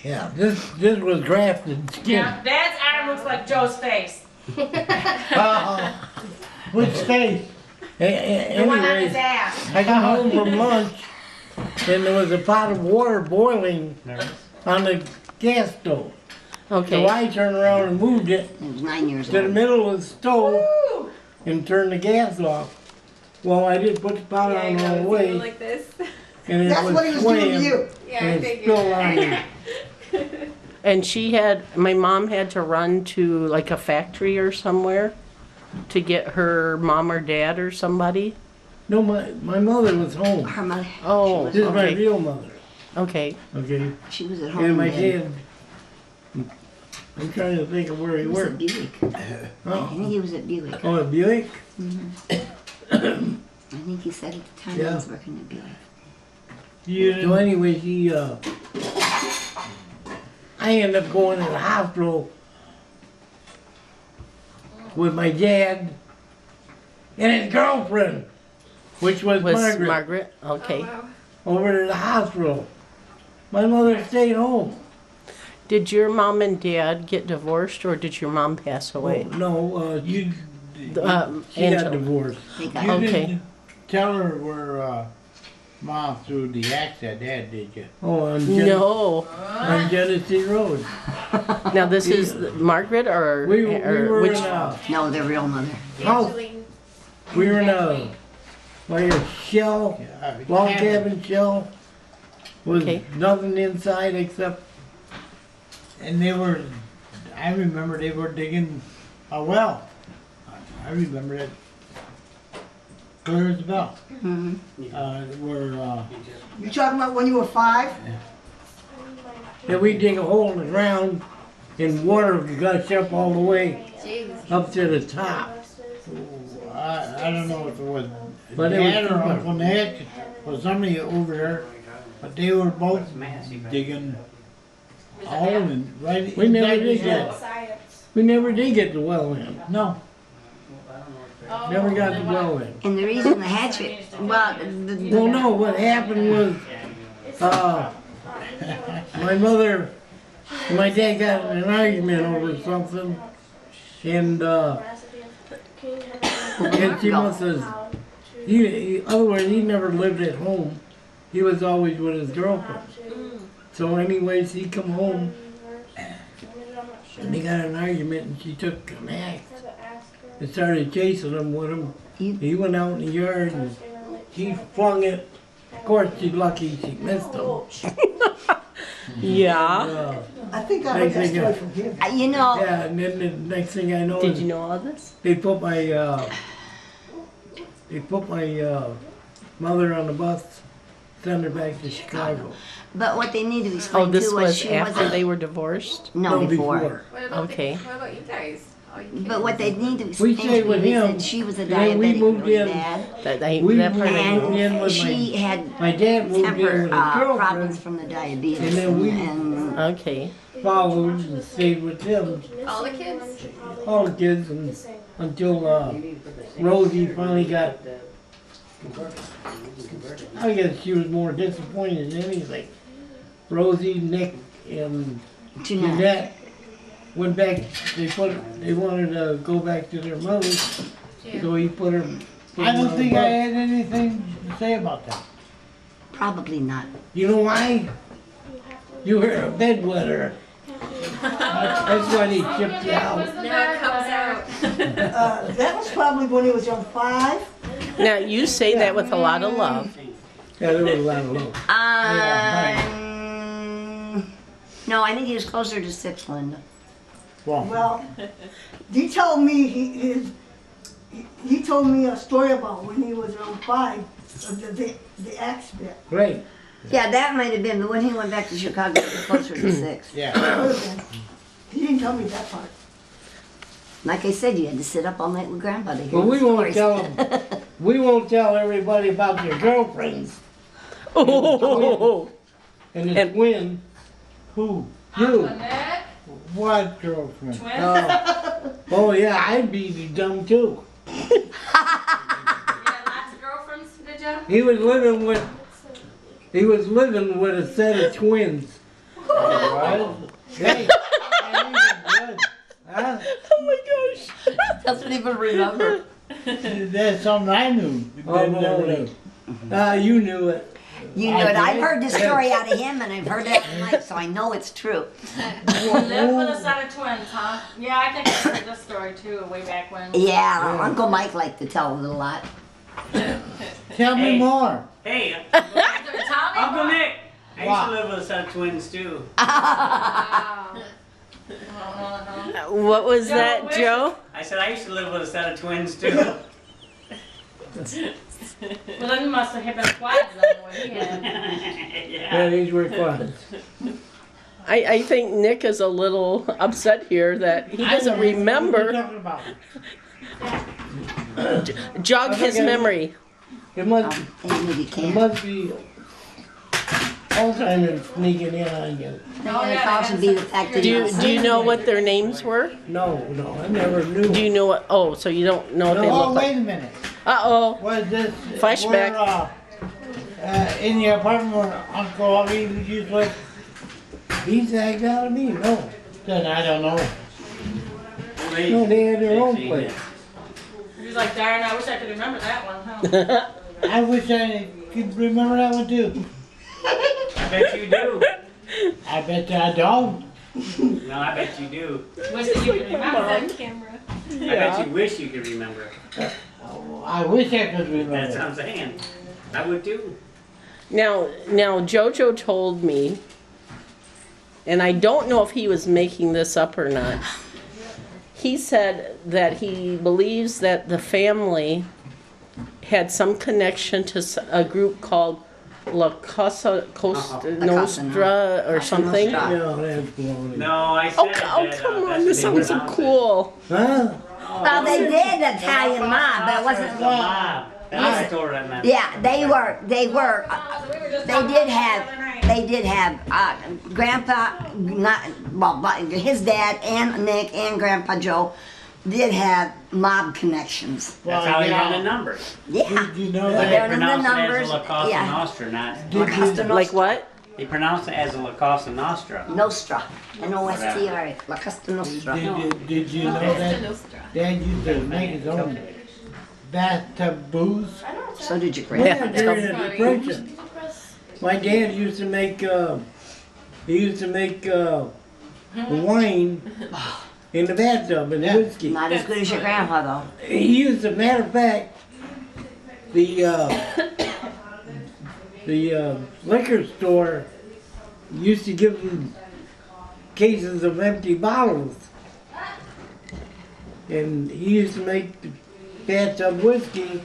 Yeah, this was grafted skin. Yeah, Dad's arm looks like Joe's face. Which face? The one on his Anyway, ass. I got home from lunch, and there was a pot of water boiling on the gas stove. So Okay. I turned around and moved it He was 9 years to the old. middle of the stove and turned the gas off. Well, I did put the pot Yeah, I on all know. the It's way, even like this. and it That's was what he was doing to swaying, you. Yeah, I and it figured. spilled on me. And my mom had to run to like a factory or somewhere to get her mom or dad or somebody. No, my mother was home. Her mother. Oh, This is my okay. real mother, Okay. okay? She was at home. And my then. dad, I'm trying to think of where he He was at worked. Buick. I Oh, think he was at Buick. oh, at Buick? I think he said at the time he Yeah. was working at Buick. So anyway, I ended up going to the hospital with my dad and his girlfriend, which was Was Margaret, Okay. over to the hospital. My mother stayed home. Did your mom and dad get divorced or did your mom pass away? Oh, no, You, she got Angela. divorced. They got you Okay. didn't tell her where Mom threw the axe at Dad, did you? Oh, No. on Genesee Road. Now this is Margaret or, We or were which? in a No, their real mother. house. Angeline. We were in a like a shell, log cabin shell, with Okay. nothing inside except. And I remember they were digging a well. I remember it clear as a bell. Mhm. You talking about when you were 5? And we dig a hole in the ground, and water gush up all the way Jeez. up to the top. I don't know if it was But it was Dad or too much. Uncle Nick or somebody over there, but they were both digging a hole in right. We never exactly did there. that. We never did get the well in. No. Never got the well in. And the reason the hatchet, well, Well, no, what happened was, my mother and my dad got in an argument over something, and she must have, otherwise he never lived at home. He was always with his girlfriend. So anyways, he come home, and they got in an argument, and she took an axe and started chasing him with him. He went out in the yard, and he flung it. Of course, she's lucky she missed him. Yeah. I think I heard that story from him. You know. Yeah, and then the next thing I know, Did you know all this? they put my mother on the bus, send her back to Chicago. But what they need to Oh, explain this too was was she after wasn't. they were divorced? No, before. What about Okay. what about you guys? All you kids? But what they need to We explain stayed to with me is him, that she was a and then we diabetic moved really in. bad. That moved part I knew. in And with she had my dad moved in temper with his problems girlfriend, from the diabetes. and then we and Okay. followed and stayed with them, All the kids? all the kids, and until Rosie finally got. I guess she was more disappointed than anything. Rosie, Nick, and Jeanette. Jeanette went back. They wanted to go back to their mother, so he put her. I don't think I had anything to say about that. Probably not. You know why? You were a bedwetter. That's why they shipped you out. Now it comes out. That was probably when he was on 5. Now, you say that with a lot of love. Yeah, there was a lot of love. No, I think he was closer to 6, Linda. Well, he told me he told me a story about when he was around 5, the axe bit. Great. Yeah, that might have been, but when he went back to Chicago, it was closer to 6. Yeah. He didn't tell me that part. Like I said, you had to sit up all night with Grandpa to hear Well, the we won't stories. tell them. We won't tell everybody about your girlfriends. Oh, And the twin. Who? You. What girlfriend? Oh yeah, I'd be dumb too. You had lots of girlfriends, did you? He was living with a set of twins. What? Hey, huh? oh my gosh. Doesn't even remember. That's something I knew. Oh, no. You knew it. You knew it. I've heard the story out of him, and I've heard it tonight, so I know it's true. Live with a set of twins, huh? Yeah, I think I heard this story too, way back when. Yeah, Uncle Mike liked to tell it a lot. Tell me more. Hey, Tommy? Uncle Nick. I used Wow. to live with a set of twins too. What was that, Joe? I said I used to live with a set of twins too. Well, then you must have been quiet then when he had. Yeah, these were quads. I think Nick is a little upset here that he doesn't What are you remember. talking about? Jog his memory. It must Maybe it can't. must be Alzheimer's sneaking in on you. No, it could also be the fact that Do he you, was do you know what their names were? No, I never knew. Do you know what? Oh, so you don't know what they Oh, look like? wait a minute. Uh-oh. Was this Flashback. where, in the apartment where Uncle Ollie used to live? He zagged out of me. No. Then I don't know. No, they had their own place. He was like, darn, I wish I could remember that one, huh? I wish I could remember that one too. I bet you do. I bet I don't. No, I bet you do. Wish that you could remember that. Camera. I bet you wish you could remember. I wish I could remember. That's what I'm saying. I would too. Now Jojo told me, and I don't know if he was making this up or not. He said that he believes that the family had some connection to a group called La Cosa Nostra or something. No, that's baloney. No, I said Oh, that, come on, that's this the way sounds so around it. cool. Huh? Well, they did Italian mob, but it wasn't. The mob. That's the store I meant. Yeah, they were. They did have. Grandpa, his dad and Nick and Grandpa Joe did have mob connections. That's how he run the numbers. Yeah. Did you know But that? they They're in the pronounce it as numbers, a La Cosa yeah. Nostra, not. Like what? They pronounce it as a La Cosa Nostra. Nostra. N-O-S-T-R. La Costa Nostra. Did you know that Dad used to make his own bathtub booze? So did your Yeah, grandpa. during the Depression. My dad used to make wine in the bathtub and whiskey. Not as good as your grandpa, though. He used to, matter of fact, the liquor store used to give them cases of empty bottles. And he used to make the bathtub whiskey,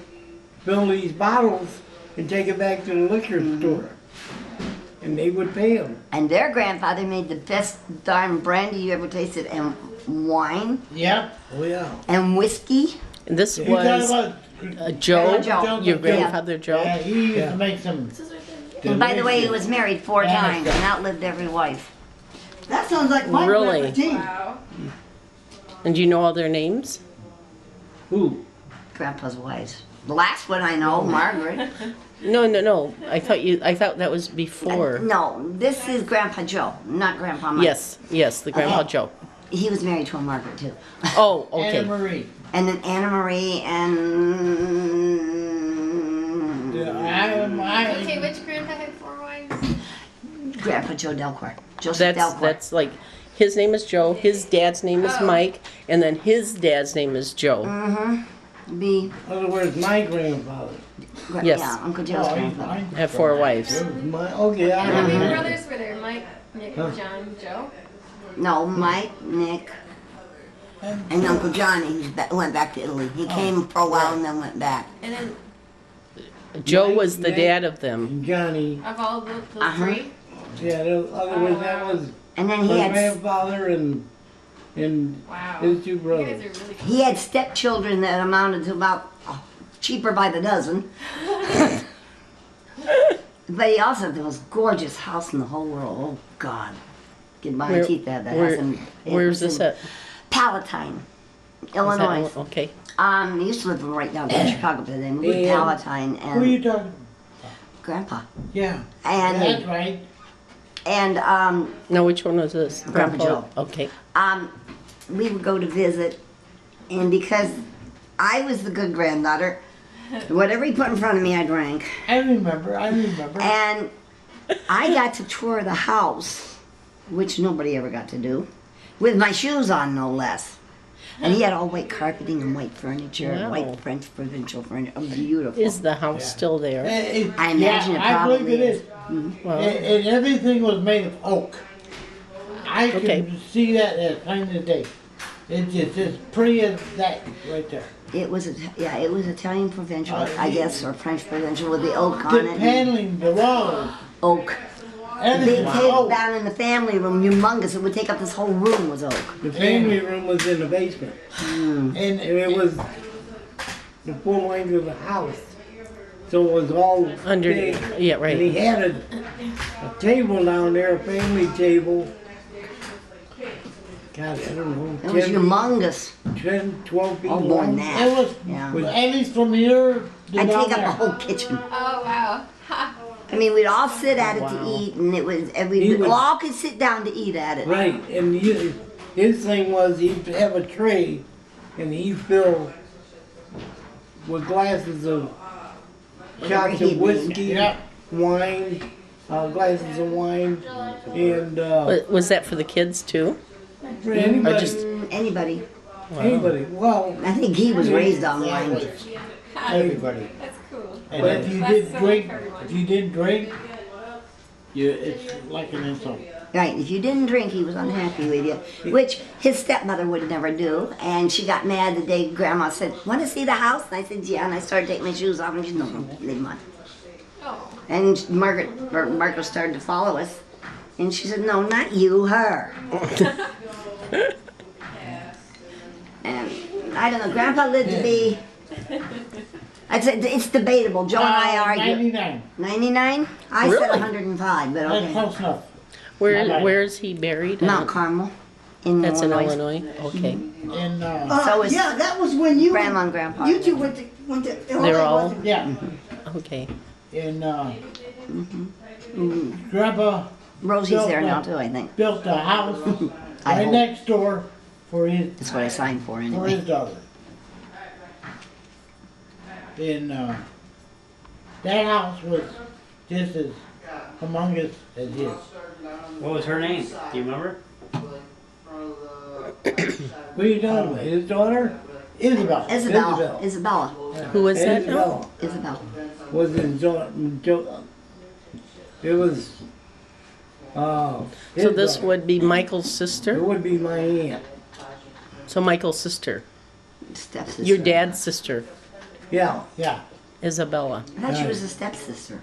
fill these bottles, and take it back to the liquor store. And they would pay him. And their grandfather made the best darn brandy you ever tasted, and wine, Yep. Oh yeah. and whiskey. And this You talking was about Joe, Joe. your grandfather Joe. Yeah, he used to make some. And by the way, he delicious- was married 4 times and outlived every wife. That sounds like my Really? grandpa Dean. Wow. And do you know all their names? Who? Grandpa's wives. The last one I know, Margaret. No. I thought that was before. No, this is Grandpa Joe, not Grandpa Mike. Yes, the Grandpa Joe. He was married to a Margaret too. Oh, okay. Anna Marie. And then Anna Marie and Okay, which grandpa had 4 wives? Grandpa Joe Delcore. Joseph That's Delcore. that's like his name is Joe, his dad's name is Mike, and then his dad's name is Joe. Mm-hmm. B. In other words, my grandfather. Yes. Yeah, Uncle Joe's grandfather. Had 4 wives. Okay, And how many I brothers were there? Mike, Nick, John, Joe? No, Mike, Nick, and Uncle Johnny went back to Italy. He came for a while and then went back. And then Joe Mike, was the Nick, dad of them. and Johnny. of all the Uh-huh. 3? Yeah, in other words, that was And then he my had grandfather and Wow. his 2 You guys brothers. are really he had stepchildren that amounted to about cheaper by the dozen. But he also had the most gorgeous house in the whole world. Oh God, get my Where- teeth out of that where- house. It Where's was this in at? Palatine, Is that- Illinois. Okay. He used to live right down in Chicago, but then moved to And Palatine Who are you and talking? Grandpa. Yeah, And that's right. and Now, which one was this? Grandpa Joe. Okay. we would go to visit, and because I was the good granddaughter, whatever he put in front of me, I drank. I remember. And I got to tour the house, which nobody ever got to do, with my shoes on, no less. And he had all white carpeting and white furniture, and Wow. white French provincial furniture. Oh, beautiful. Is the house still there? I imagine it I believe probably it is. Well, And everything was made of oak. I can Okay. see that as plain as day. It's just as pretty as that right there. It was, it was Italian provincial, I yeah. guess, or French provincial with the oak on The it. paneling, the walls, Oak. The everything big was table oak. down in the family room, humongous. It would take up this whole room was oak. The family room was in the basement. And And it was the full length of the house. So it was all Under- big. yeah, And right. he had a table down there, a family table. God, I don't know. It was humongous. 10, 12 people. Oh, more than long. that. it was Yeah. at least from here to I'd down take up there. the whole kitchen. Oh, wow. Ha. I mean, we'd all sit at it Wow. to eat, and it was, and He we would- all could sit down to eat at it. Right, and his thing was he'd have a tray and he'd fill with glasses of Whatever shots he'd of need. whiskey, Yeah. wine, glasses of wine, and Was that for the kids too? for anybody. Or just- Anybody. Anybody. Well, I think he was raised on Yeah, it wine. was everybody. That's cool. And But if you That's did so drink, like everyone. if you didn't drink, it's like an insult. Right, if you didn't drink, he was unhappy with you, which his stepmother would never do. And she got mad the day Grandma said, "Want to see the house?" And I said, "Yeah." And I started taking my shoes off, and she said, "No, leave them on." Oh. And Marco started to follow us, and she said, "No, not you, her." And I don't know. Grandpa lived to be. I said it's debatable. Joe and I argue. 99. 99? I said Really? 105, but That's okay. close enough. Where is he buried? Mount Carmel in That's in Illinois. Illinois. Okay. And So is Yeah, that was when you Grandma and Grandpa. you two went to Illinois. They're all- wasn't it? yeah, Okay. and Grandpa Rosie's there now too, I think. built a house I right hope. next door for his That's what I signed for anyway. daughter. And that house was just as humongous as his. What was her name? Do you remember? what are you talking about? His daughter? Isabel. Isabella. Who was that now? Isabel Isabel. was his daughter. It was. So this would be Michael's It sister? would be my aunt. So Michael's sister. Stepsister. Your dad's sister, Yeah. Yeah. Isabella. I thought she was a stepsister.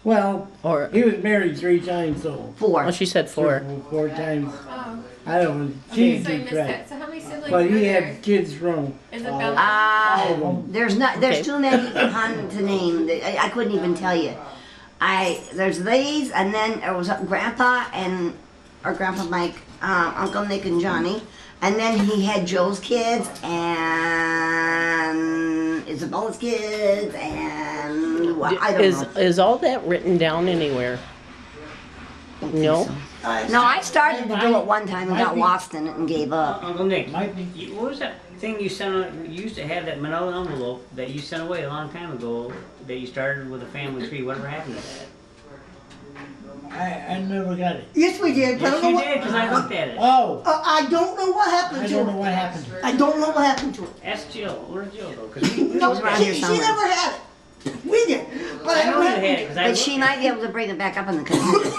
Well, Or, he was married 3 times, so. 4. oh, she said 4. 4 times. Oh. I don't know. Okay, She so I keep missed track. that. So how many siblings But were he there? had kids from. Isabella. There's Okay. too many to name. I couldn't even tell you. There's these, and then there was Grandpa or Grandpa Mike, Uncle Nick and Johnny, and then he had Joe's kids and Isabella's kids, and I don't know. Is all that written down anywhere? No? No, I started to do it one time and got lost in it and gave up. Uncle Nick, Might be. what was that? thing you sent, you used to have that manila envelope that you sent away a long time ago, that you started with a family tree. Whatever happened to that? I never got it. Yes, we did. But I Yes, don't know you what- did, because I looked at it. Oh, I don't know what happened I to don't know it. what happened to it. I don't know what happened to it. Ask Jill. Where's Jill though? Because we No, was around here she somewhere. never had it. We did. But I I know don't you have had it because I But looked she at might be able to bring it back up on the computer.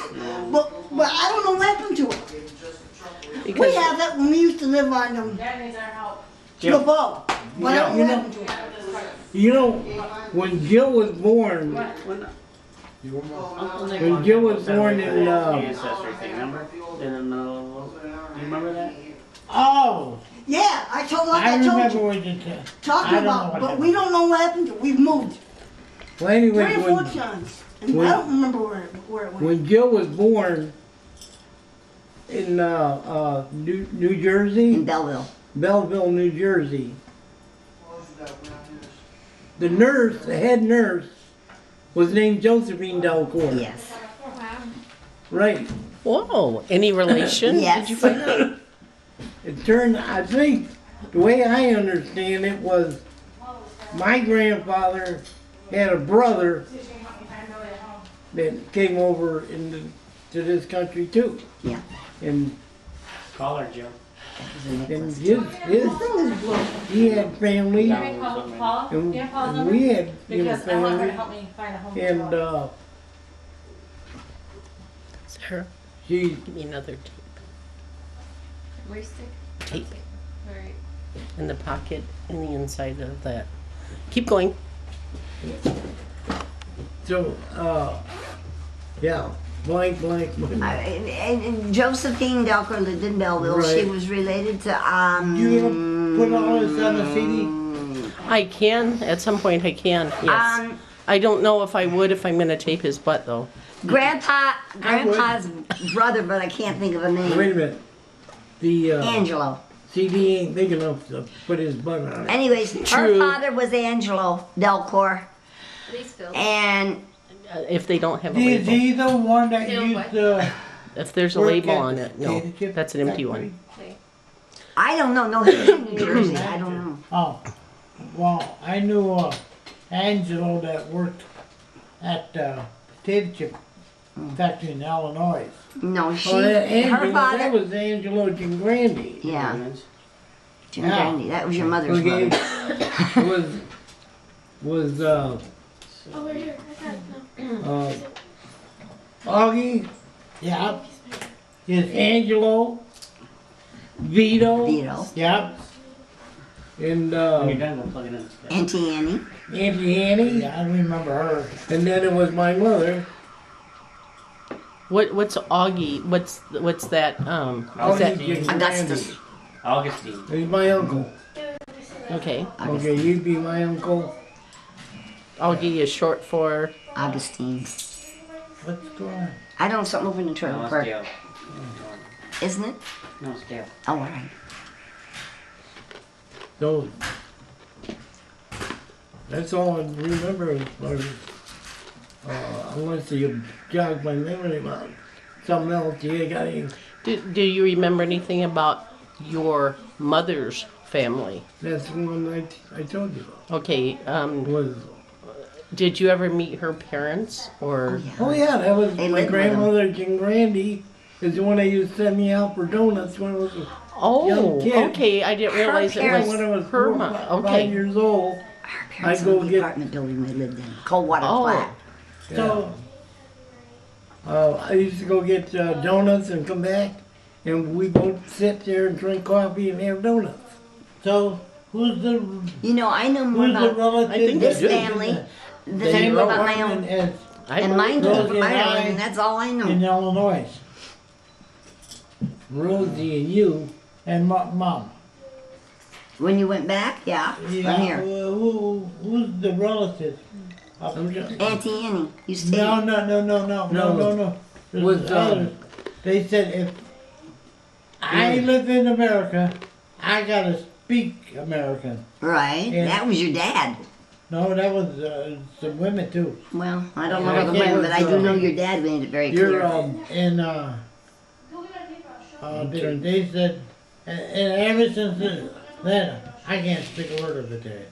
But I don't know what happened to it. We Because have that when we used to live on That needs our help. the boat. But I don't know what happened to it. You know, when Jill was born, when Jill was born in, Ancestry thing, remember? In the middle of, do you remember that? Oh, Yeah, I told like I I told remember you. what you said. Talking I don't know about, what but happened. we don't know what happened to it. We've moved well anyway, 3 or 4 times. And when- I don't remember where it went. when Jill was born in New In Jersey, Belleville. Belleville, New Jersey, the nurse, the head nurse, was named Josephine Delcore. Yes. Right. whoa, any relation? Yes. Did you find out? It turned, I think, the way I understand it was, my grandfather had a brother that came over to this country too. Yeah. And Call her, Jill. and he had family, Can we call Paul? and, Do you have Paul's and number? we had Because I want her to family, help me find a home. and Sarah, she, give me another tape. Waist stick? Tape Alright. in the pocket in the inside of that. Keep going. so, yeah, blank. And Josephine Delcore lived in Belleville. She Right. was related to, You gonna put all this on the CD? I can, at some point I can, yes. I don't know if I would if I'm gonna tape his butt though. Grandpa's brother, but I can't think of a name. Wait a minute, the Angelo. CD ain't big enough to put his butt on it. Anyways, her True. father was Angelo Delcore, Please fill. and If they don't have a Is label. he the one that Still used what? to If there's a work label at on it, no, potato chip that's an empty factory? one. I don't know. No, he was in New Jersey. I don't know. Oh, well, I knew Angelo that worked at potato chip factory in Illinois. No, she. Oh, that Her Angelo, that father. was Angelo Gingrandi. Yeah, Jim Yeah. Grandy. That was your mother's Okay, mother. was Over here. I got it. Augie, Yeah. Yes. Angelo, Vito, Vito. Yeah. and When you're done, we'll plug it in. Auntie Annie. Auntie Annie, Yeah, I remember her. and then it was my mother. What's Augie? What's that? Is that Augie Gingrandi. Augustus. Augustine. He's my uncle. okay? Okay, you'd be my uncle. Augie is short for. Augustine. What's going on? I don't know something over in the No, trailer it's park, Dale. isn't it? No, it's Dale. Oh, all right. So that's all I remember as far as, unless you jog my memory about something else. You got any? Do you remember anything about your mother's family? That's the one I told you about. Okay. Was Did you ever meet her parents or? oh yeah, that was They my lived with him. grandmother Gingrandi. Is the one that used to send me out for donuts when I was a Oh, young kid. okay. I didn't realize it parents- was when I was her 4 or mom. 5 Okay. years old. Her parents I go owned the get- apartment building they lived in, Coldwater Oh. Flat. So I used to go get donuts and come back, and we both sit there and drink coffee and have donuts. So, who's the You know, I know more who's the about relative? I think this they do. family than They I know about my apartment own. as I And mine Rosie came from and Ireland, I and that's all I know. in Illinois. Rosie and you. And mom. When you went back, yeah, Yeah, from here. who's the relative? Auntie Annie used to No. There's Was, others. They said if I live in America, I gotta speak American. Right, Yeah. that was your dad. No, that was some women too. Well, I don't know Yeah, about the I women, but I do was, know your dad made it very You're clear. And they said, and ever since then, I can't speak a word of Italian.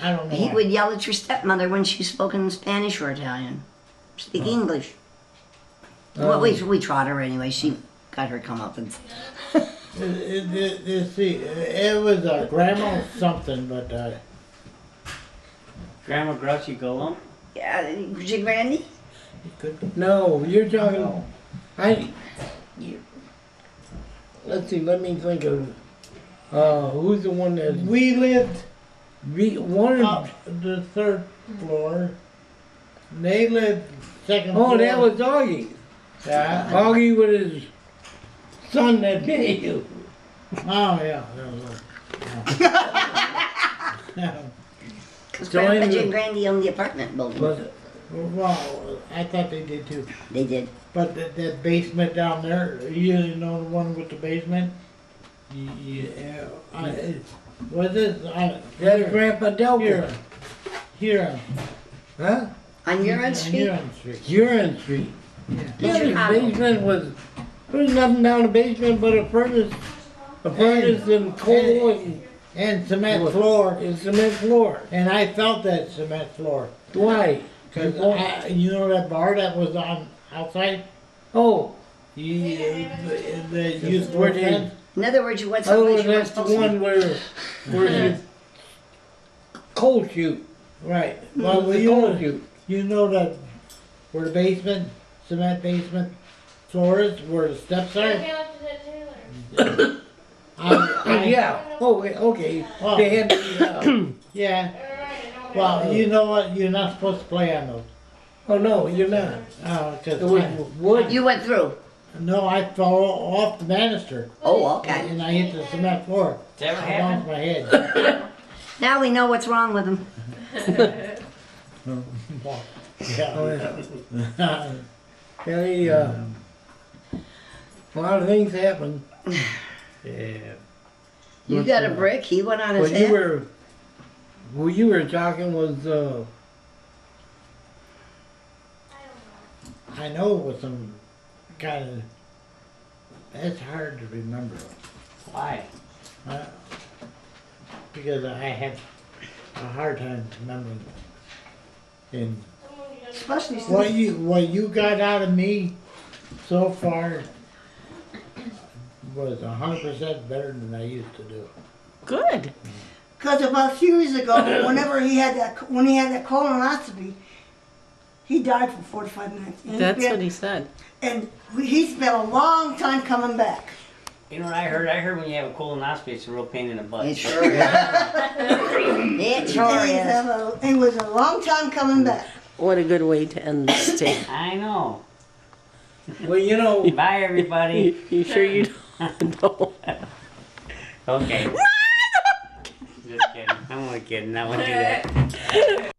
I don't know. He why. would yell at your stepmother when she spoke in Spanish or Italian. Speak English. Well, we taught her anyway. She got her comeuppance. It was a grandma something, but Grandma Grouchy Golem? Yeah, Jim Randy? No, you're talking. Let's see. Let me think of. Who's the one that we lived one? up the 3rd floor. They lived 2nd floor. Oh, that was Augie. Yeah. Augie with his son that bit you. Oh, yeah. Because So Grandpa anyway- Jim Randy owned the apartment building. Well, I thought they did too. They did. But that basement down there, you know the one with the basement? Was it? That's Grandpa Delco. Here. Huh? On Huron Street? Huron Street. Huron Street. In Yeah, the Chicago. basement was. There was nothing down the basement but a furnace and coal And cement floor. and cement floor. And I felt that cement floor. Why? Cause you know that bar that was on outside? Oh, The used to Where work they- fence? In other words, you went oh, someplace you weren't that's the supposed to. one where you coal shoot. Right. Well, Well, the you coal know, shoot. you know that where the basement, cement basement floor is, where the steps are? Yeah. Oh, okay. Well, They had the, yeah. Well, you know what? You're not supposed to play on those. oh no, you're not. Cause It was wood. You went through. no, I fell off the banister. Oh, okay. And I hit the cement floor. That ever I bounced happened? my head. Now we know what's wrong with him. Yeah. Hey, a lot of things happen. Yeah. You But, got a brick, he went on his What you head. were talking was I know it was some kind of. That's hard to remember. Why? Because I have a hard time remembering. And Especially since what you got out of me so far was 100% better than I used to do. Good. because about a few years ago, when he had that colonoscopy, he died for 45 minutes. And That's what he said. And he spent a long time coming back. You know what I heard? I heard when you have a colonoscopy, it's a real pain in the butt. It sure is. It sure is. It was a long time coming back. What a good way to end this day. I know. well, you know. Bye, everybody. You sure you don't know? Okay. Just kidding. I'm only kidding. I wouldn't do that.